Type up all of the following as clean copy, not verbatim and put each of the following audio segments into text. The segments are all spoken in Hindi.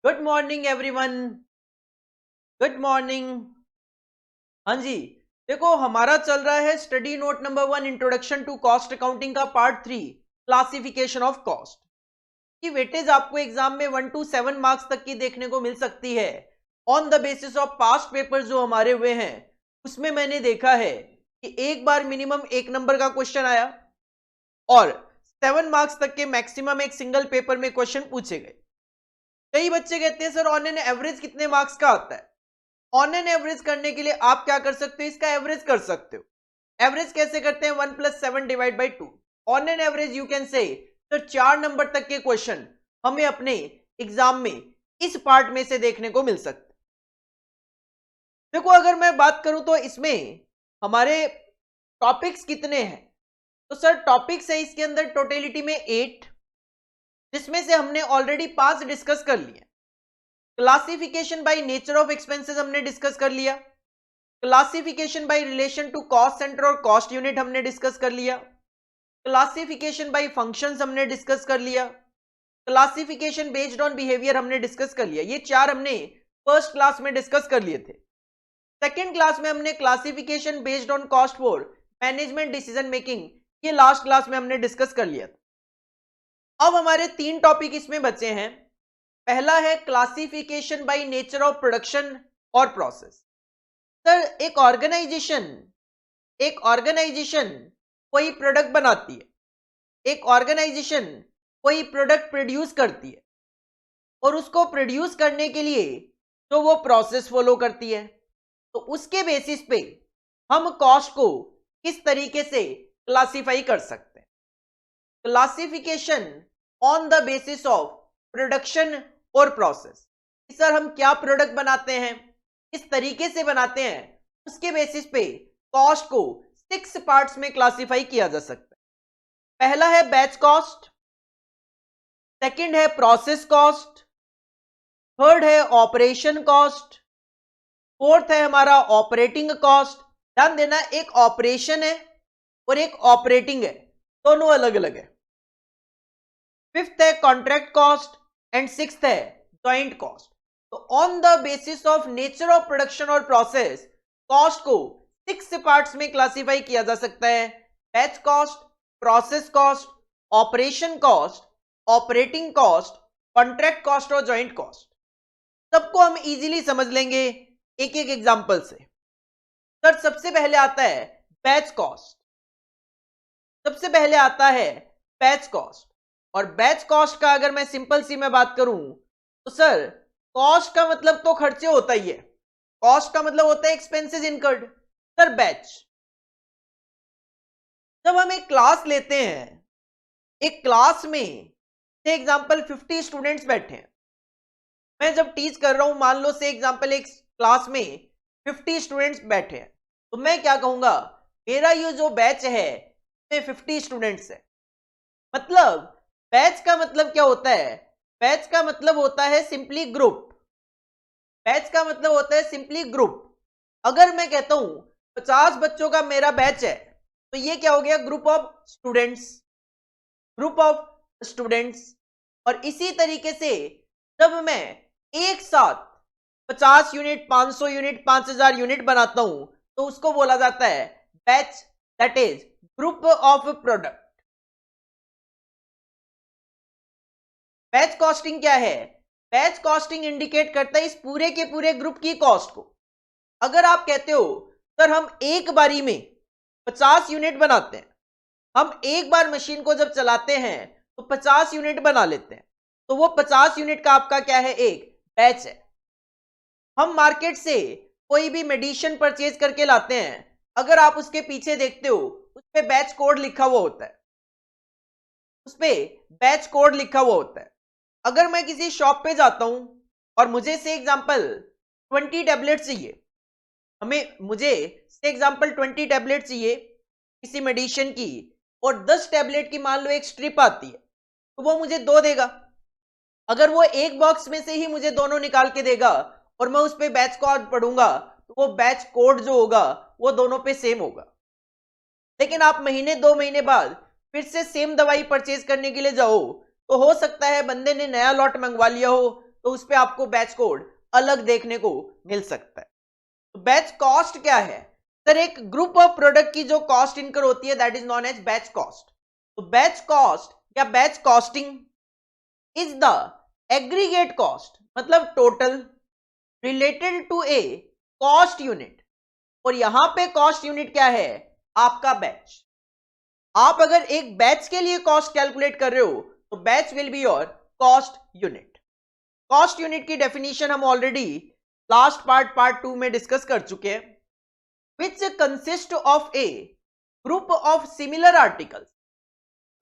Good morning everyone. Good morning. हाँ जी, देखो हमारा चल रहा है study note number 1 introduction to cost accounting का पार्ट 3 क्लासिफिकेशन ऑफ कॉस्ट की वेटेज आपको एग्जाम में 1 to 7 मार्क्स तक की देखने को मिल सकती है on the basis of past paper जो हमारे हुए हैं। उसमें मैंने देखा है कि एक बार मिनिमम 1 नंबर का क्वेश्चन आया और 7 मार्क्स तक के मैक्सिमम एक सिंगल पेपर में क्वेश्चन पूछे गए। कई बच्चे कहते हैं सर ऑन एन एवरेज कितने मार्क्स का आता है। ऑन एन एवरेज करने के लिए आप क्या कर सकते हो, इसका एवरेज कर सकते हो। एवरेज कैसे करते हैं, 1 + 7 divide by 2। On an average you can say तो 4 नंबर तक के क्वेश्चन हमें अपने एग्जाम में इस पार्ट में से देखने को मिल सकते। देखो अगर मैं बात करूं तो इसमें हमारे टॉपिक्स कितने हैं, तो सर टॉपिक्स है इसके अंदर टोटलिटी में 8, जिसमें से हमने ऑलरेडी 5 डिस्कस कर लिए। Classification by nature of expenses हमने डिस्कस कर लिया। Classification by relation to cost centre और कॉस्ट यूनिट हमने डिस्कस कर लिया। क्लासिफिकेशन बाय फंक्शंस हमने डिस्कस कर लिया। क्लासिफिकेशन बेस्ड ऑन बिहेवियर हमने डिस्कस कर लिया। ये 4 हमने फर्स्ट क्लास में डिस्कस कर लिए थे। सेकेंड क्लास में हमने classification based on cost for management decision making, ये लास्ट क्लास में हमने डिस्कस कर लिया था। अब हमारे 3 टॉपिक इसमें बचे हैं। पहला है classification by nature of production और प्रोसेस। सर एक ऑर्गेनाइजेशन कोई प्रोडक्ट बनाती है, एक ऑर्गेनाइजेशन कोई प्रोडक्ट प्रोड्यूस करती है और उसको प्रोड्यूस करने के लिए तो वो प्रोसेस फॉलो करती है, तो उसके बेसिस पे हम कॉस्ट को किस तरीके से क्लासिफाई कर सकते हैं। Classification on the basis of production और प्रोसेस। सर हम क्या प्रोडक्ट बनाते हैं, किस तरीके से बनाते हैं, उसके बेसिस पे कॉस्ट को 6 पार्ट्स में क्लासिफाई किया जा सकता है। पहला है बैच कॉस्ट, सेकंड है प्रोसेस कॉस्ट, थर्ड है ऑपरेशन कॉस्ट, फोर्थ है हमारा ऑपरेटिंग कॉस्ट। ध्यान देना एक ऑपरेशन है और एक ऑपरेटिंग है, दोनों अलग अलग है। फिफ्थ है कॉन्ट्रैक्ट कॉस्ट एंड सिक्स्थ है जॉइंट कॉस्ट। तो on the basis of nature of production और प्रोसेस कॉस्ट को 6 पार्ट्स में क्लासिफाई किया जा सकता है। Batch cost, process cost, operation cost, operating cost, contract cost और जॉइंट कॉस्ट। सबको हम इजीली समझ लेंगे एक एक एग्जांपल से। सर सबसे पहले आता है बैच कॉस्ट। सबसे पहले आता है बैच कॉस्ट, और बैच कॉस्ट का अगर मैं सिंपल सी मैं बात करूं तो सर कॉस्ट का मतलब तो खर्चे होता ही है। कॉस्ट का मतलब होता है एक्सपेंसेस इनकर्ड। सर बैच, जब हम एक क्लास लेते हैं, एक क्लास में से एग्जांपल 50 स्टूडेंट्स बैठे हैं, मैं जब टीच कर रहा हूं, मान लो से एग्जांपल एक क्लास में 50 स्टूडेंट्स बैठे हैं, तो मैं क्या कहूंगा, मेरा ये जो बैच है इसमें 50 स्टूडेंट्स है। मतलब बैच का मतलब क्या होता है, बैच का मतलब होता है सिंपली ग्रुप। बैच का मतलब होता है सिंपली ग्रुप। अगर मैं कहता हूं 50 बच्चों का मेरा बैच है, तो ये क्या हो गया, group of students, group of students. और इसी तरीके से जब मैं एक साथ 50 यूनिट, 500 यूनिट, 5000 यूनिट बनाता हूं, तो उसको बोला जाता है batch, that is group of product. Batch costing क्या है, बैच कॉस्टिंग इंडिकेट करता है इस पूरे के पूरे ग्रुप की कॉस्ट को। अगर आप कहते हो सर हम एक बारी में 50 यूनिट बनाते हैं, हम एक बार मशीन को जब चलाते हैं तो 50 यूनिट बना लेते हैं, तो वो 50 यूनिट का आपका क्या है, एक बैच है। हम मार्केट से कोई भी मेडिसिन परचेज करके लाते हैं, अगर आप उसके पीछे देखते हो उस पे बैच कोड लिखा हुआ होता है, उस पे बैच कोड लिखा हुआ होता है। अगर मैं किसी शॉप पे जाता हूं और मुझे से एग्जांपल 20 टैबलेट चाहिए, मुझे से एग्जांपल 20 टैबलेट चाहिए किसी मेडिसिन की, और 10 टैबलेट की मान लो एक स्ट्रिप आती है, तो वो मुझे 2 देगा। अगर वो एक बॉक्स में से ही मुझे दोनों निकाल के देगा और मैं उस पे बैच कोड पढ़ूंगा, तो वो बैच कोड जो होगा वो दोनों पे सेम होगा। लेकिन आप महीने 2 महीने बाद फिर से सेम दवाई परचेज करने के लिए जाओ, तो हो सकता है बंदे ने नया लॉट मंगवा लिया हो, तो उस पे आपको बैच कोड अलग देखने को मिल सकता है। तो बैच कॉस्ट क्या है सर? एक ग्रुप ऑफ प्रोडक्ट की जो कॉस्ट इनकर होती है that is known as batch cost. तो बैच कॉस्ट या batch costing is the aggregate cost, मतलब total related to a cost unit. और यहां पे कॉस्ट यूनिट क्या है? आपका बैच। आप अगर एक बैच के लिए कॉस्ट कैलकुलेट कर रहे हो तो batch will be your cost unit. Cost unit की डेफिनेशन हम ऑलरेडी लास्ट पार्ट 2 में डिस्कस कर चुके हैं। Which consist of a group of similar articles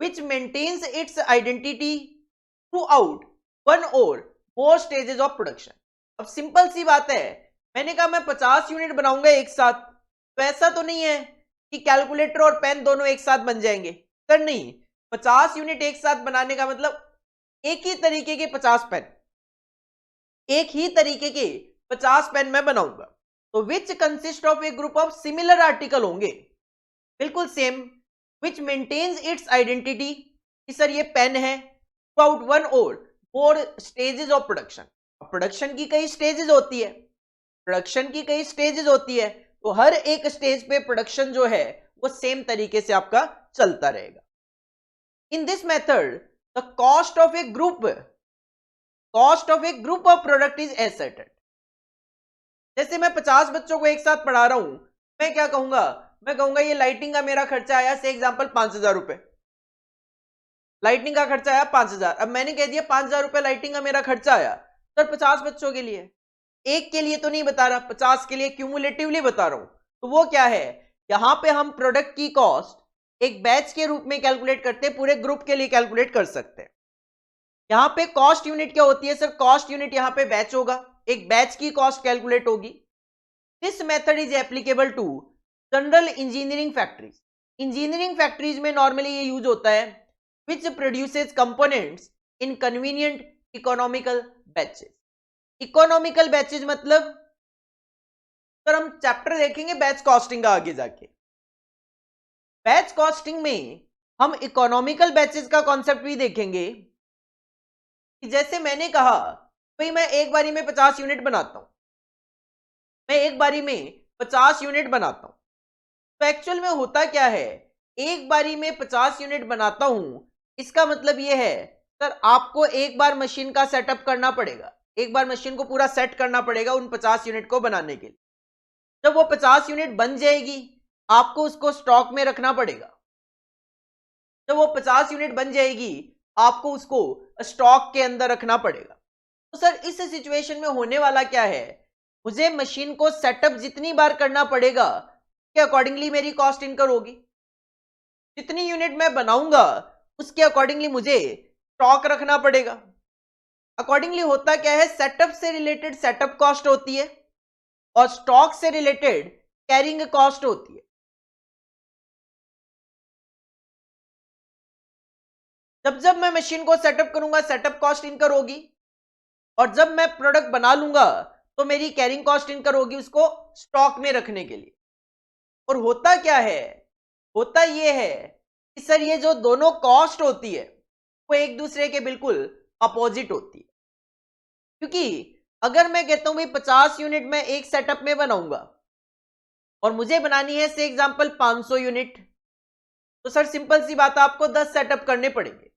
which maintains its identity throughout one or more stages of production. अब सिंपल सी बात है, मैंने कहा मैं 50 यूनिट बनाऊंगा एक साथ, तो ऐसा तो नहीं है कि कैलकुलेटर और पेन दोनों एक साथ बन जाएंगे सर। नहीं, 50 यूनिट एक साथ बनाने का मतलब एक ही तरीके के 50 पेन, एक ही तरीके के 50 पेन मैं बनाऊंगा। तो which consist of a group of similar article होंगे बिल्कुल same, which maintains its identity कि सर ये पेन है throughout one or more stages of production. Production की कई स्टेजेस होती है, प्रोडक्शन की कई स्टेजेस होती है, तो हर एक स्टेज पे प्रोडक्शन जो है वो सेम तरीके से आपका चलता रहेगा। इन this method the cost of a group of product is एसेटेड। जैसे मैं 50 बच्चों को एक साथ पढ़ा रहा हूं, मैं क्या कहूंगा? मैं कहूंगा ये लाइटिंग का मेरा खर्चा आया से एग्जांपल 5000 रुपए, लाइटिंग का खर्चा आया 5000। अब मैंने कह दिया 5000 रुपए लाइटिंग का मेरा खर्चा आया सर 50 बच्चों के लिए, एक के लिए तो नहीं बता रहा, 50 के लिए क्यूमुलेटिवली बता रहा हूं। तो वो क्या है, यहां पे हम प्रोडक्ट की कॉस्ट एक बैच के रूप में कैलकुलेट करते हैं, पूरे ग्रुप के लिए कैलकुलेट कर सकते हैं। यहां पे कॉस्ट यूनिट क्या होती है सर? कॉस्ट यूनिट यहां पे बैच होगा, एक बैच की कॉस्ट कैलकुलेट होगी। This method is applicable to general engineering factories. Engineering factories में नॉर्मली ये यूज होता है which produces components in convenient economical batches. Economical batches मतलब सर हम चैप्टर देखेंगे बैच कॉस्टिंग का आगे जाके। बैच कॉस्टिंग में हम इकोनॉमिकल बैचेस का कॉन्सेप्ट भी देखेंगे कि जैसे मैंने कहा भाई मैं एक बारी में 50 यूनिट बनाता हूं, मैं एक बारी में 50 यूनिट बनाता हूं, तो एक्चुअल में होता क्या है, एक बारी में 50 यूनिट बनाता हूं, इसका मतलब यह है सर आपको एक बार मशीन का सेटअप करना पड़ेगा, एक बार मशीन को पूरा सेट करना पड़ेगा उन 50 यूनिट को बनाने के लिए। जब वो 50 यूनिट बन जाएगी आपको उसको स्टॉक में रखना पड़ेगा। जब वो 50 यूनिट बन जाएगी आपको उसको स्टॉक के अंदर रखना पड़ेगा। तो सर इस सिचुएशन में होने वाला क्या है, मुझे मशीन को सेटअप जितनी बार करना पड़ेगा के अकॉर्डिंगली मेरी कॉस्ट इनकर होगी। जितनी यूनिट मैं बनाऊंगा उसके अकॉर्डिंगली मुझे स्टॉक रखना पड़ेगा। अकॉर्डिंगली होता क्या है, सेटअप से रिलेटेड सेटअप कॉस्ट होती है और स्टॉक से रिलेटेड कैरिंग कॉस्ट होती है। जब जब मैं मशीन को सेटअप करूंगा सेटअप कॉस्ट इनकर होगी, और जब मैं प्रोडक्ट बना लूंगा तो मेरी कैरिंग कॉस्ट इनकर होगी उसको स्टॉक में रखने के लिए। और होता क्या है, होता यह है कि सर ये जो दोनों कॉस्ट होती है वो एक दूसरे के बिल्कुल अपोजिट होती है। क्योंकि अगर मैं कहता हूं भाई 50 यूनिट मैं एक सेटअप में बनाऊंगा और मुझे बनानी है से एग्जांपल 500 यूनिट, तो सर सिंपल सी बात है आपको 10 सेटअप करने पड़ेंगे।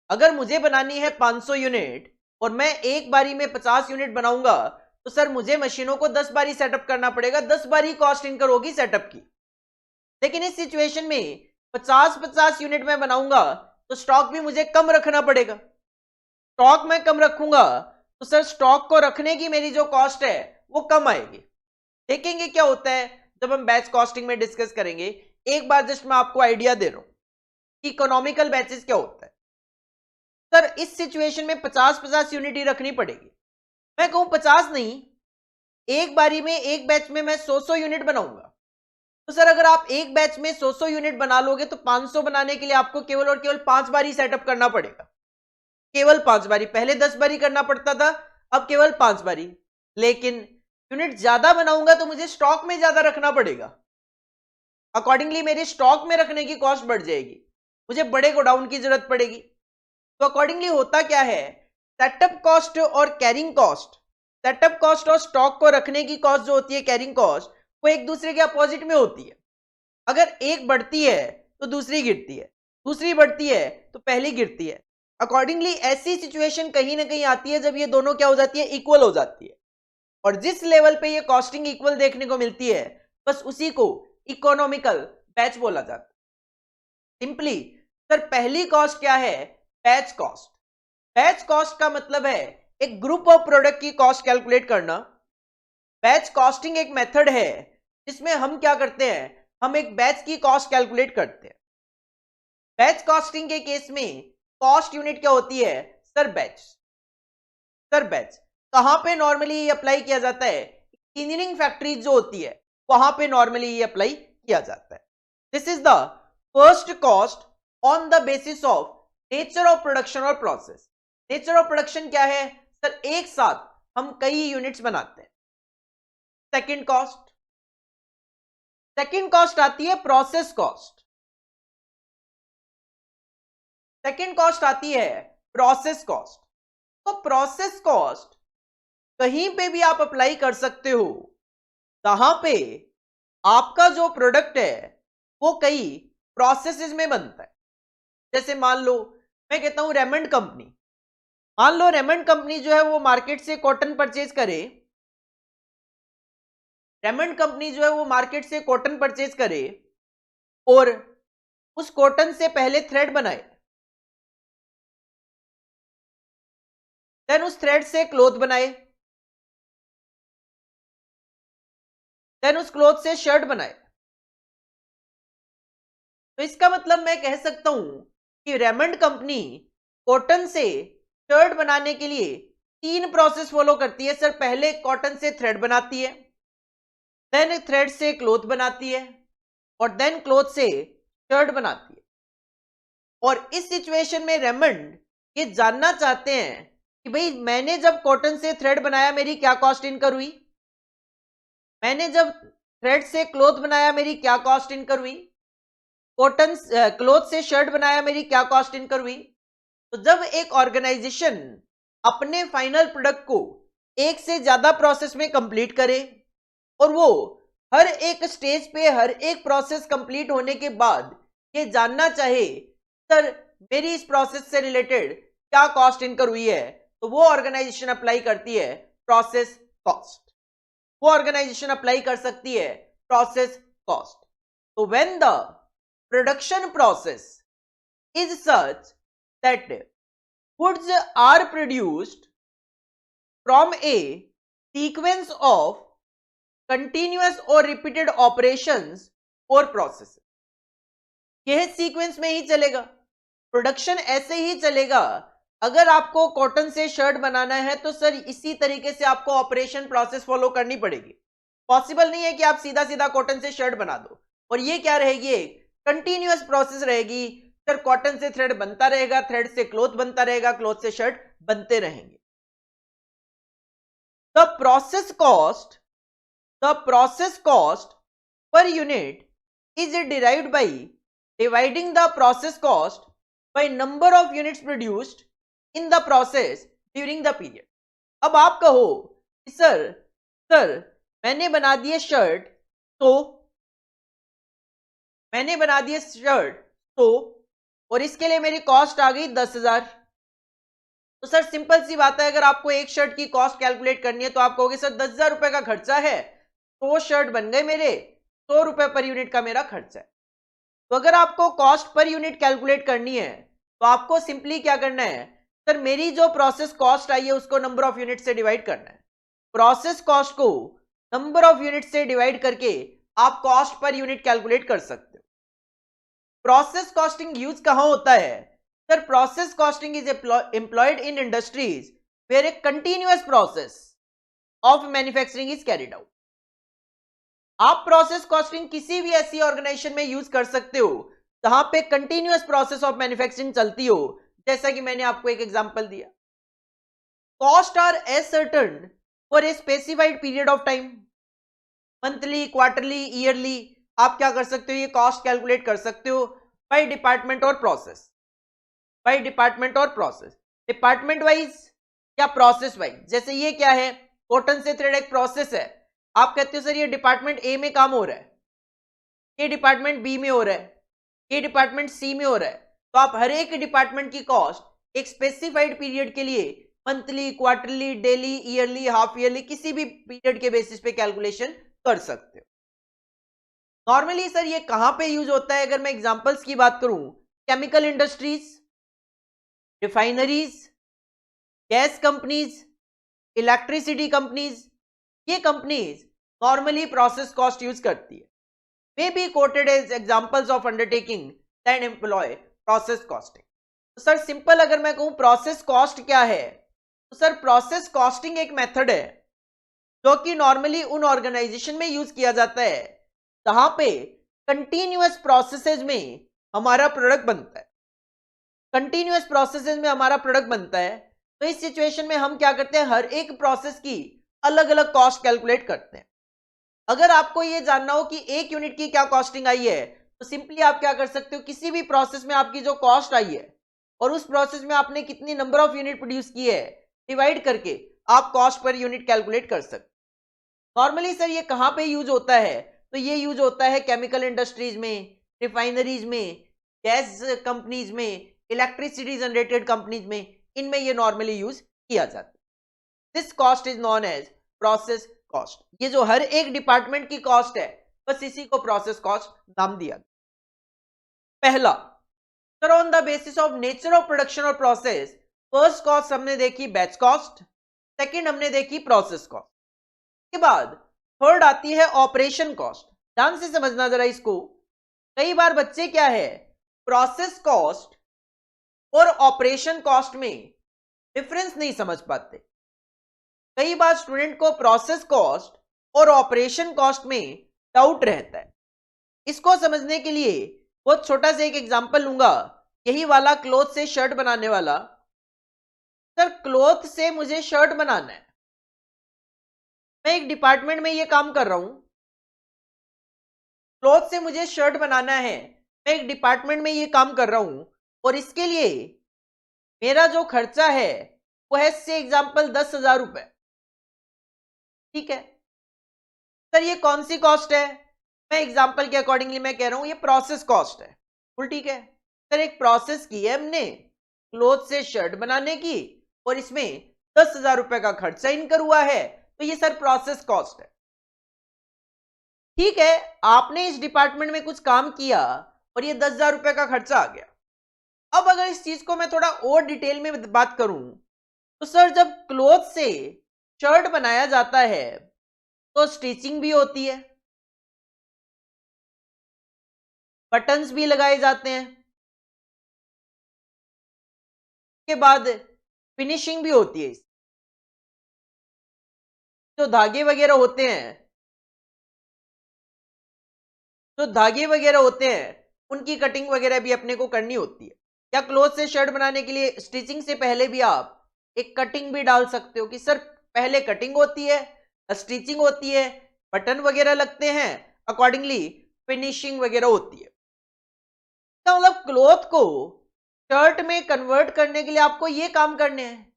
अगर मुझे बनानी है 500 यूनिट और मैं एक बारी में 50 यूनिट बनाऊंगा तो सर मुझे मशीनों को 10 बारी सेटअप करना पड़ेगा, 10 बारी कॉस्ट इनकर होगी सेटअप की। लेकिन इस सिचुएशन में 50-50 यूनिट में बनाऊंगा तो स्टॉक भी मुझे कम रखना पड़ेगा। स्टॉक में कम रखूंगा तो सर स्टॉक को रखने की मेरी जो कॉस्ट है वो कम आएगी। देखेंगे क्या होता है जब हम बैच कॉस्टिंग में डिस्कस करेंगे। एक बार जस्ट मैं आपको आइडिया दे रहा हूं कि इकोनॉमिकल बैचेस क्या होता है। सर इस सिचुएशन में 50-50 यूनिट ही रखनी पड़ेगी। मैं कहूं 50 नहीं, एक बारी में एक बैच में मैं 100 यूनिट बनाऊंगा, तो सर अगर आप एक बैच में 100 यूनिट बना लोगे तो 500 बनाने के लिए आपको केवल और केवल 5 बारी सेटअप करना पड़ेगा, केवल 5 बारी। पहले 10 बारी करना पड़ता था, अब केवल 5 बारी। लेकिन यूनिट ज्यादा बनाऊंगा तो मुझे स्टॉक में ज्यादा रखना पड़ेगा, अकॉर्डिंगली मेरे स्टॉक में रखने की कॉस्ट बढ़ जाएगी, मुझे बड़े गोडाउन की जरूरत पड़ेगी। तो अकॉर्डिंगली होता क्या है, सेटअप कॉस्ट और कैरिंग कॉस्ट, सेटअप कॉस्ट और स्टॉक को रखने की कॉस्ट जो होती है कैरिंग कॉस्ट, वो एक दूसरे के अपोजिट में होती है। अगर एक बढ़ती है तो दूसरी गिरती है, दूसरी बढ़ती है तो पहली गिरती है। अकॉर्डिंगली ऐसी सिचुएशन कहीं ना कहीं आती है जब ये दोनों क्या हो जाती है, इक्वल हो जाती है। और जिस लेवल पे ये कॉस्टिंग इक्वल देखने को मिलती है, बस उसी को इकोनॉमिकल बैच बोला जाता है। सिंपली सर पहली कॉस्ट क्या है, बैच कॉस्ट। बैच कॉस्ट का मतलब है एक ग्रुप ऑफ प्रोडक्ट की कॉस्ट कैलकुलेट करना। बैच कॉस्टिंग एक मेथड है जिसमें हम क्या करते हैं, हम एक बैच की कॉस्ट कैलकुलेट करते हैं। बैच कॉस्टिंग के केस में कॉस्ट यूनिट क्या होती है, सर बैच। सर बैच कहां पे नॉर्मली ये अप्लाई किया जाता है, इंजीनियरिंग फैक्ट्रीज जो होती है वहां पे नॉर्मली ये अप्लाई किया जाता है। This is the first cost on the basis of nature of production और प्रोसेस। नेचर ऑफ प्रोडक्शन क्या है, सर एक साथ हम कई यूनिट्स बनाते हैं। सेकंड कॉस्ट, सेकंड कॉस्ट आती है प्रोसेस कॉस्ट। सेकंड कॉस्ट आती है प्रोसेस कॉस्ट। तो प्रोसेस कॉस्ट कहीं पे भी आप अप्लाई कर सकते हो जहां पे आपका जो प्रोडक्ट है वो कई प्रोसेसेस में बनता है। जैसे मान लो मैं कहता हूं रेमंड कंपनी, मान लो रेमंड कंपनी जो है वो मार्केट से कॉटन परचेज करे, रेमंड कंपनी जो है वो मार्केट से कॉटन परचेज करे और उस कॉटन से पहले थ्रेड बनाए, देन उस थ्रेड से क्लॉथ बनाए, देन उस क्लॉथ से शर्ट बनाए। तो इसका मतलब मैं कह सकता हूं कि रेमंड कंपनी कॉटन से शर्ट बनाने के लिए 3 प्रोसेस फॉलो करती है। सर पहले कॉटन से थ्रेड बनाती है, देन थ्रेड से क्लॉथ बनाती है और देन क्लॉथ से शर्ट बनाती है। और इस सिचुएशन में रेमंड ये जानना चाहते हैं कि भाई मैंने जब कॉटन से थ्रेड बनाया मेरी क्या कॉस्ट इनकर हुई, मैंने जब थ्रेड से क्लॉथ बनाया मेरी क्या कॉस्ट इनकर हुई, कॉटन क्लॉथ से शर्ट बनाया मेरी क्या कॉस्ट इनकर हुई। तो जब एक ऑर्गेनाइजेशन अपने फाइनल प्रोडक्ट को एक से ज्यादा प्रोसेस में कंप्लीट करे और वो हर एक स्टेज पे हर एक प्रोसेस कंप्लीट होने के बाद ये जानना चाहे सर मेरी इस प्रोसेस से रिलेटेड क्या कॉस्ट इनकर हुई है, तो वो ऑर्गेनाइजेशन अप्लाई करती है प्रोसेस कॉस्ट। वो ऑर्गेनाइजेशन अप्लाई कर सकती है प्रोसेस कॉस्ट। तो when the production process is such that goods are produced from a sequence of continuous or repeated operations or processes। यह सीक्वेंस में ही चलेगा, प्रोडक्शन ऐसे ही चलेगा। अगर आपको कॉटन से शर्ट बनाना है तो सर इसी तरीके से आपको ऑपरेशन प्रोसेस फॉलो करनी पड़ेगी। पॉसिबल नहीं है कि आप सीधा सीधा कॉटन से शर्ट बना दो और ये क्या रहेगी, कंटिन्यूअस प्रोसेस रहेगी। सर कॉटन से थ्रेड बनता रहेगा, थ्रेड से क्लॉथ बनता रहेगा, क्लॉथ से शर्ट बनते रहेंगे। The process cost per unit is derived by dividing the process cost by number of units produced in the process during the period. अब आप कहो सर मैंने बना दिए शर्ट, तो मैंने बना दिए शर्ट तो और इसके लिए मेरी कॉस्ट आ गई 10,000। तो सर सिंपल सी बात है, अगर आपको एक शर्ट की कॉस्ट कैलकुलेट करनी है तो आप कहोगे सर 10,000 रुपए का खर्चा है, तो वो शर्ट बन गए मेरे 100 रुपए पर यूनिट का मेरा खर्चा है। तो अगर आपको कॉस्ट पर यूनिट कैलकुलेट करनी है तो आपको सिंपली क्या करना है, सर मेरी जो प्रोसेस कॉस्ट आई है उसको नंबर ऑफ यूनिट से डिवाइड करना है। प्रोसेस कॉस्ट को नंबर ऑफ यूनिट से डिवाइड करके आप कॉस्ट पर यूनिट कैलकुलेट कर सकते हो। प्रोसेस कॉस्टिंग यूज कहां होता है, sir process costing is employed in industries where a continuous process of manufacturing is carried out. आप प्रोसेस कॉस्टिंग किसी भी ऐसी ऑर्गेनाइजेशन में यूज कर सकते हो जहां पे कंटिन्यूअस प्रोसेस ऑफ मैन्युफैक्चरिंग चलती हो। जैसा कि मैंने आपको एक एग्जांपल दिया, cost are ascertain for a specified period of time, monthly, quarterly, yearly. आप क्या कर सकते हो, ये कॉस्ट कैलकुलेट कर सकते हो बाय डिपार्टमेंट और प्रोसेस, बाय डिपार्टमेंट और प्रोसेस। डिपार्टमेंट वाइज या प्रोसेस वाइज। जैसे ये क्या है, कॉटन से थ्रेड एक प्रोसेस है, आप कहते हो सर ये डिपार्टमेंट ए में काम हो रहा है, ये डिपार्टमेंट बी में हो रहा है, ये डिपार्टमेंट सी में हो रहा है, तो आप हर एक डिपार्टमेंट की कॉस्ट एक स्पेसिफाइड पीरियड के लिए monthly, quarterly, daily, yearly, half yearly, किसी भी पीरियड के बेसिस पे कैलकुलेशन कर सकते हो। नॉर्मली सर ये कहां पे यूज होता है, अगर मैं एग्जांपल्स की बात करूं, chemical industries, refineries, gas companies, electricity companies, ये companies normally process cost use करती है, may be quoted as examples of undertaking that employ process costing। तो सर सिंपल अगर मैं कहूं प्रोसेस कॉस्ट क्या है, तो सर प्रोसेस कॉस्टिंग एक मेथड है जो कि नॉर्मली उन ऑर्गेनाइजेशन में यूज किया जाता है जहां पे कंटिन्यूअस प्रोसेसेस में हमारा प्रोडक्ट बनता है, कंटिन्यूअस प्रोसेसेस में हमारा प्रोडक्ट बनता है। तो इस सिचुएशन में हम क्या करते हैं, हर एक प्रोसेस की अलग अलग कॉस्ट कैलकुलेट करते हैं। अगर आपको ये जानना हो कि एक यूनिट की क्या कॉस्टिंग आई है, तो सिंपली आप क्या कर सकते हो, किसी भी प्रोसेस में आपकी जो कॉस्ट आई है और उस प्रोसेस में आपने कितनी नंबर ऑफ यूनिट प्रोड्यूस की है, डिवाइड करके आप कॉस्ट पर यूनिट कैलकुलेट कर सकते। नॉर्मली सर ये कहां पे यूज होता है, तो ये यूज होता है केमिकल इंडस्ट्रीज में, रिफाइनरीज में, गैस कंपनीज में, इलेक्ट्रिसिटी जनरेटेड कंपनीज में, इनमें ये नॉर्मली यूज किया जाता है। This cost is known as process cost. ये जो हर एक डिपार्टमेंट की कॉस्ट है, बस इसी को प्रोसेस कॉस्ट नाम दिया। पहला sir, on the basis of nature of production और प्रोसेस, फर्स्ट कॉस्ट हमने देखी बैच कॉस्ट, सेकंड हमने देखी प्रोसेस कॉस्ट, के बाद थर्ड आती है ऑपरेशन कॉस्ट। ध्यान से समझना जरा इसको, कई बार बच्चे क्या है, प्रोसेस कॉस्ट और ऑपरेशन कॉस्ट में डिफरेंस नहीं समझ पाते। कई बार स्टूडेंट को प्रोसेस कॉस्ट और ऑपरेशन कॉस्ट में डाउट रहता है। इसको समझने के लिए बहुत छोटा सा एक एग्जांपल लूंगा, यही वाला क्लॉथ से शर्ट बनाने वाला। सर क्लॉथ से मुझे शर्ट बनाना है, मैं एक डिपार्टमेंट में ये काम कर रहा हूं, क्लॉथ से मुझे शर्ट बनाना है, मैं एक डिपार्टमेंट में ये काम कर रहा हूं, और इसके लिए मेरा जो खर्चा है वो है से एग्जांपल 10,000 रुपए। ठीक है सर, ये कौन सी कॉस्ट है, मैं एग्जांपल के अकॉर्डिंगली मैं कह रहा हूं ये प्रोसेस कॉस्ट है। बिल्कुल ठीक है सर, एक प्रोसेस की है हमने क्लॉथ से शर्ट बनाने की, और इसमें 10,000 रुपए का खर्चा इनकर हुआ है, तो ये सर प्रोसेस कॉस्ट है। ठीक है, आपने इस डिपार्टमेंट में कुछ काम किया और ये 10,000 रुपए का खर्चा आ गया। अब अगर इस चीज को मैं थोड़ा और डिटेल में बात करूं, तो सर जब क्लॉथ से शर्ट बनाया जाता है तो स्टिचिंग भी होती है, बटन्स भी लगाए जाते हैं, के बाद फिनिशिंग भी होती है। जो धागे वगैरह होते हैं, जो धागे वगैरह होते हैं उनकी कटिंग वगैरह भी अपने को करनी होती है। या क्लॉथ से शर्ट बनाने के लिए स्टिचिंग से पहले भी आप एक कटिंग भी डाल सकते हो कि सर पहले कटिंग होती है, स्टिचिंग होती है, बटन वगैरह लगते हैं, अकॉर्डिंगली फिनिशिंग वगैरह होती है। तो मतलब क्लॉथ को शर्ट में कन्वर्ट करने के लिए आपको ये काम करने हैं।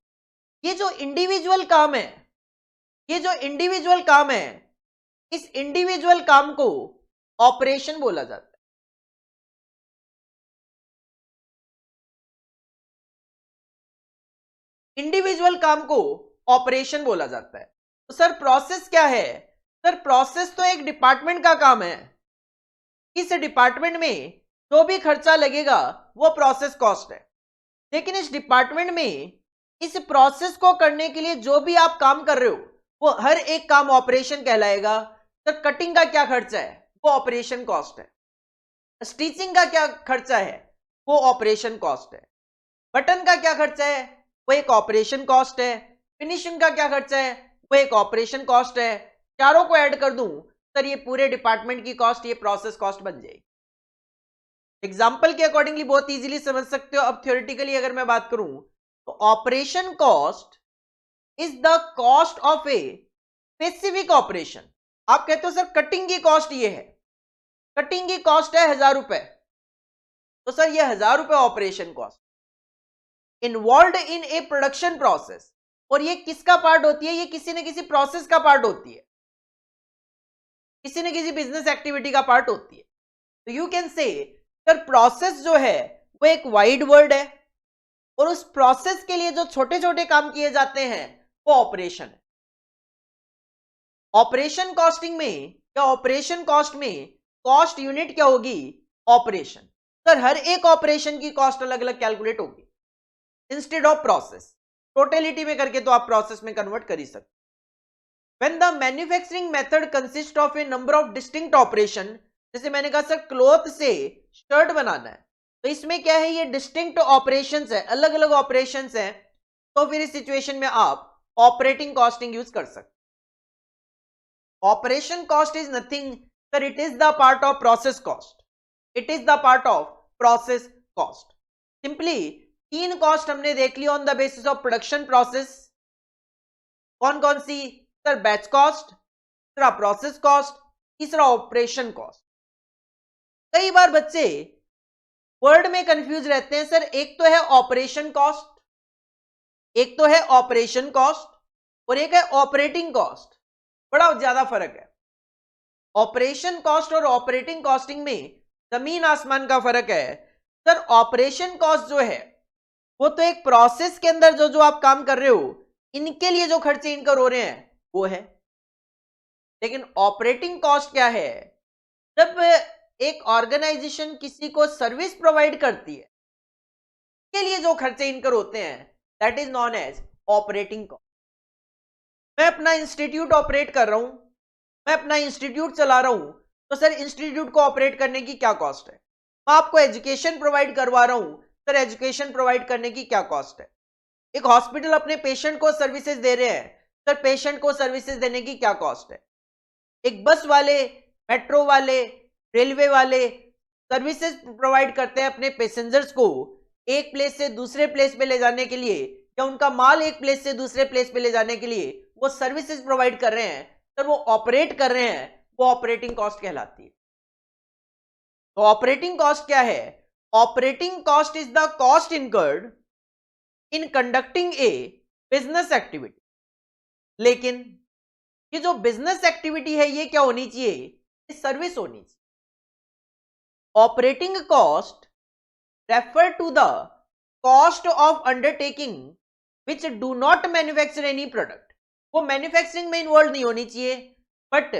ये जो इंडिविजुअल काम है, ये जो इंडिविजुअल काम है, इस इंडिविजुअल काम को ऑपरेशन बोला जाता है। इंडिविजुअल काम को ऑपरेशन बोला जाता है। तो सर प्रोसेस क्या है, सर प्रोसेस तो एक डिपार्टमेंट का काम है, इस डिपार्टमेंट में जो भी खर्चा लगेगा वो प्रोसेस कॉस्ट है। लेकिन इस डिपार्टमेंट में इस प्रोसेस को करने के लिए जो भी आप काम कर रहे हो वो हर एक काम ऑपरेशन कहलाएगा। सर कटिंग का क्या खर्चा है वो ऑपरेशन कॉस्ट है, स्टिचिंग का क्या खर्चा है वो ऑपरेशन कॉस्ट है, बटन का क्या खर्चा है वो एक ऑपरेशन कॉस्ट है, फिनिशिंग का क्या खर्चा है वो एक ऑपरेशन कॉस्ट है। चारों को ऐड कर दूं सर ये पूरे डिपार्टमेंट की कॉस्ट, ये प्रोसेस कॉस्ट बन जाएगी। एग्जांपल के अकॉर्डिंगली बहुत इजीली समझ सकते हो। अब थ्योरेटिकली अगर मैं बात करूं तो operation cost is the cost of a specific operation. आप कहते हो सर कटिंग की कॉस्ट ये है, कटिंग की कॉस्ट है 1,000 रुपए, तो सर ये 1,000 रुपए operation cost involve in A production process. और ये किसका पार्ट होती है? ये किसी न किसी प्रोसेस का पार्ट होती है, किसी न किसी बिजनेस एक्टिविटी का पार्ट होती है। तो you can say sir process जो है वो एक वाइड वर्ड है, और उस प्रोसेस के लिए जो छोटे छोटे काम किए जाते हैं वो ऑपरेशन है। ऑपरेशन कॉस्टिंग में या ऑपरेशन कॉस्ट में कॉस्ट यूनिट क्या होगी? ऑपरेशन। सर हर एक ऑपरेशन की कॉस्ट अलग अलग कैलकुलेट होगी इंस्टेड ऑफ प्रोसेस। टोटलिटी में करके तो आप प्रोसेस में कन्वर्ट कर ही सकते। When the manufacturing method consists of a number of distinct operation, जैसे मैंने कहा सर क्लॉथ से शर्ट बनाना है, तो इसमें क्या है? ये डिस्टिंक्ट ऑपरेशंस है, अलग अलग ऑपरेशंस है, तो फिर इस सिचुएशन में आप ऑपरेटिंग कॉस्टिंग यूज कर सकते। Operation cost is nothing sir, it is the part of process cost, it is the part of process cost. Simply 3 cost हमने देख ली on the basis of production process. कौन कौन सी? सर बैच कॉस्ट, दूसरा प्रोसेस कॉस्ट, तीसरा ऑपरेशन कॉस्ट। कई बार बच्चे वर्ड में कंफ्यूज रहते हैं। सर एक तो है ऑपरेशन कॉस्ट, एक तो है ऑपरेशन कॉस्ट, और एक है ऑपरेटिंग कॉस्ट। बड़ा ज्यादा फर्क है। ऑपरेशन कॉस्ट और ऑपरेटिंग कॉस्टिंग में जमीन आसमान का फर्क है। सर ऑपरेशन कॉस्ट जो है वो तो एक प्रोसेस के अंदर जो जो आप काम कर रहे हो इनके लिए जो खर्चे इनकर हो रहे हैं वो है। लेकिन ऑपरेटिंग कॉस्ट क्या है? जब एक ऑर्गेनाइजेशन किसी को सर्विस प्रोवाइड करती है के लिए जो खर्चे इनकर होते हैं that is known as operating cost. मैं अपना इंस्टीट्यूट ऑपरेट कर रहा हूं, मैं अपना इंस्टीट्यूट चला रहा हूं, तो सर इंस्टीट्यूट को ऑपरेट करने की क्या कॉस्ट है? मैं आपको एजुकेशन प्रोवाइड करवा रहा हूं, सर एजुकेशन प्रोवाइड करने की क्या कॉस्ट है? एक हॉस्पिटल अपने पेशेंट को सर्विसेज दे रहे हैं, सर पेशेंट को सर्विसेज देने की क्या कॉस्ट है? एक बस वाले, मेट्रो वाले, रेलवे वाले सर्विसेज प्रोवाइड करते हैं अपने पैसेंजर्स को एक प्लेस से दूसरे प्लेस पे ले जाने के लिए, या उनका माल एक प्लेस से दूसरे प्लेस पे ले जाने के लिए वो सर्विसेज प्रोवाइड कर रहे हैं, सर वो ऑपरेट कर रहे हैं, वो ऑपरेटिंग कॉस्ट कहलाती है। तो ऑपरेटिंग कॉस्ट क्या है? Operating cost is the cost incurred in conducting A business activity. लेकिन ये जो बिजनेस एक्टिविटी है ये क्या होनी चाहिए? ये सर्विस होनी चाहिए। Operating cost refer to the cost of undertaking which do not manufacture any product. वो मैन्युफैक्चरिंग में इन्वॉल्व नहीं होनी चाहिए but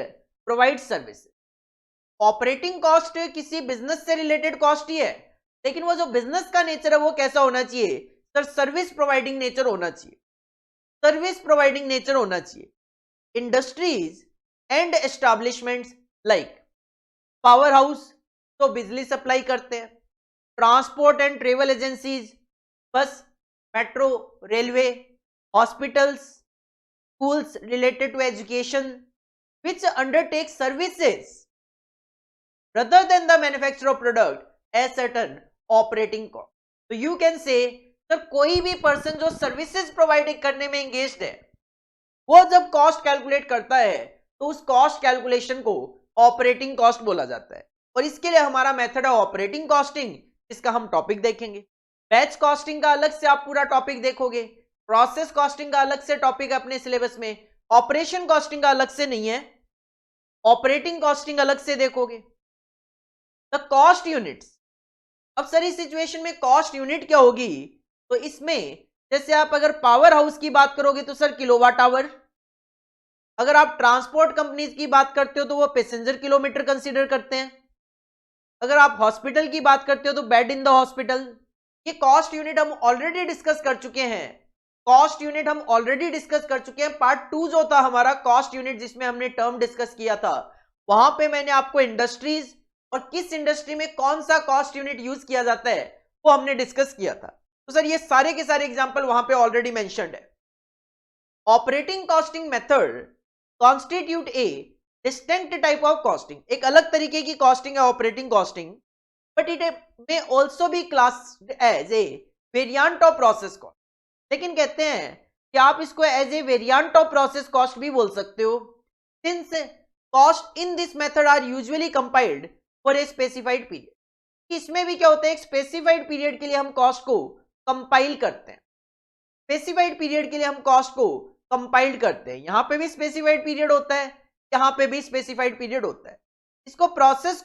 provide service. Operating cost किसी बिजनेस से रिलेटेड कॉस्ट ही है, लेकिन वो जो बिजनेस का नेचर है वो कैसा होना चाहिए? सर सर्विस प्रोवाइडिंग नेचर होना चाहिए, सर्विस प्रोवाइडिंग नेचर होना चाहिए। Industries and establishments like power house तो बिजली सप्लाई करते हैं, ट्रांसपोर्ट एंड ट्रेवल एजेंसीज बस, metro, railway, hospitals, schools related to education which undertake services rather than the manufacture of product as certain operating cost. So you can say sir कोई भी पर्सन जो सर्विसेज प्रोवाइड करने में एंगेज्ड है वो जब कॉस्ट कैलकुलेट करता है तो उस कॉस्ट कैलकुलेशन को ऑपरेटिंग कॉस्ट बोला जाता है। और इसके लिए हमारा मेथड है ऑपरेटिंग कॉस्टिंग, इसका हम टॉपिक देखेंगे। बैच कॉस्टिंग का अलग से आप पूरा टॉपिक देखोगे, प्रोसेस कॉस्टिंग का अलग से टॉपिक है अपने सिलेबस में, ऑपरेशन कॉस्टिंग का अलग से नहीं है, ऑपरेटिंग कॉस्टिंग अलग से देखोगे। द कॉस्ट यूनिट्स, अब सर इस सिचुएशन में कॉस्ट यूनिट क्या होगी? तो इसमें जैसे आप अगर पावर हाउस की बात करोगे तो सर किलोवाट आवर, अगर आप ट्रांसपोर्ट कंपनीज की बात करते हो तो वो पैसेंजर किलोमीटर कंसीडर करते हैं, अगर आप हॉस्पिटल की बात करते हो तो बेड इन द हॉस्पिटल। ये कॉस्ट यूनिट हम ऑलरेडी डिस्कस कर चुके हैं, कॉस्ट यूनिट हम ऑलरेडी डिस्कस कर चुके हैं। पार्ट 2 जो था हमारा कॉस्ट यूनिट जिसमें हमने टर्म डिस्कस किया था, वहां पे मैंने आपको इंडस्ट्रीज और किस इंडस्ट्री में कौन सा कॉस्ट यूनिट यूज किया जाता है वो हमने डिस्कस किया था। तो सर ये सारे के सारे एग्जांपल वहां पे ऑलरेडी मेंशन्ड है। Operating costing method constitute a distinct type of costing, एक अलग तरीके की कॉस्टिंग है operating costing, but it may also be classed as a variant of process cost. लेकिन कहते हैं कि आप इसको as a variant of process cost भी बोल सकते हो, since cost in this method are usually compiled for a specified period. इसमें भी क्या होता है, एक स्पेसिफाइड पीरियड के लिए हम कॉस्ट को कंपाइल करते हैं। स्पेसिफाइड पीरियड के लिए हम कॉस्ट को कंपाइल्ड करते हैं। यहां पे भी स्पेसिफाइड पीरियड होता है, यहां पे भी स्पेसिफाइड पीरियड होता है। इसको प्रोसेस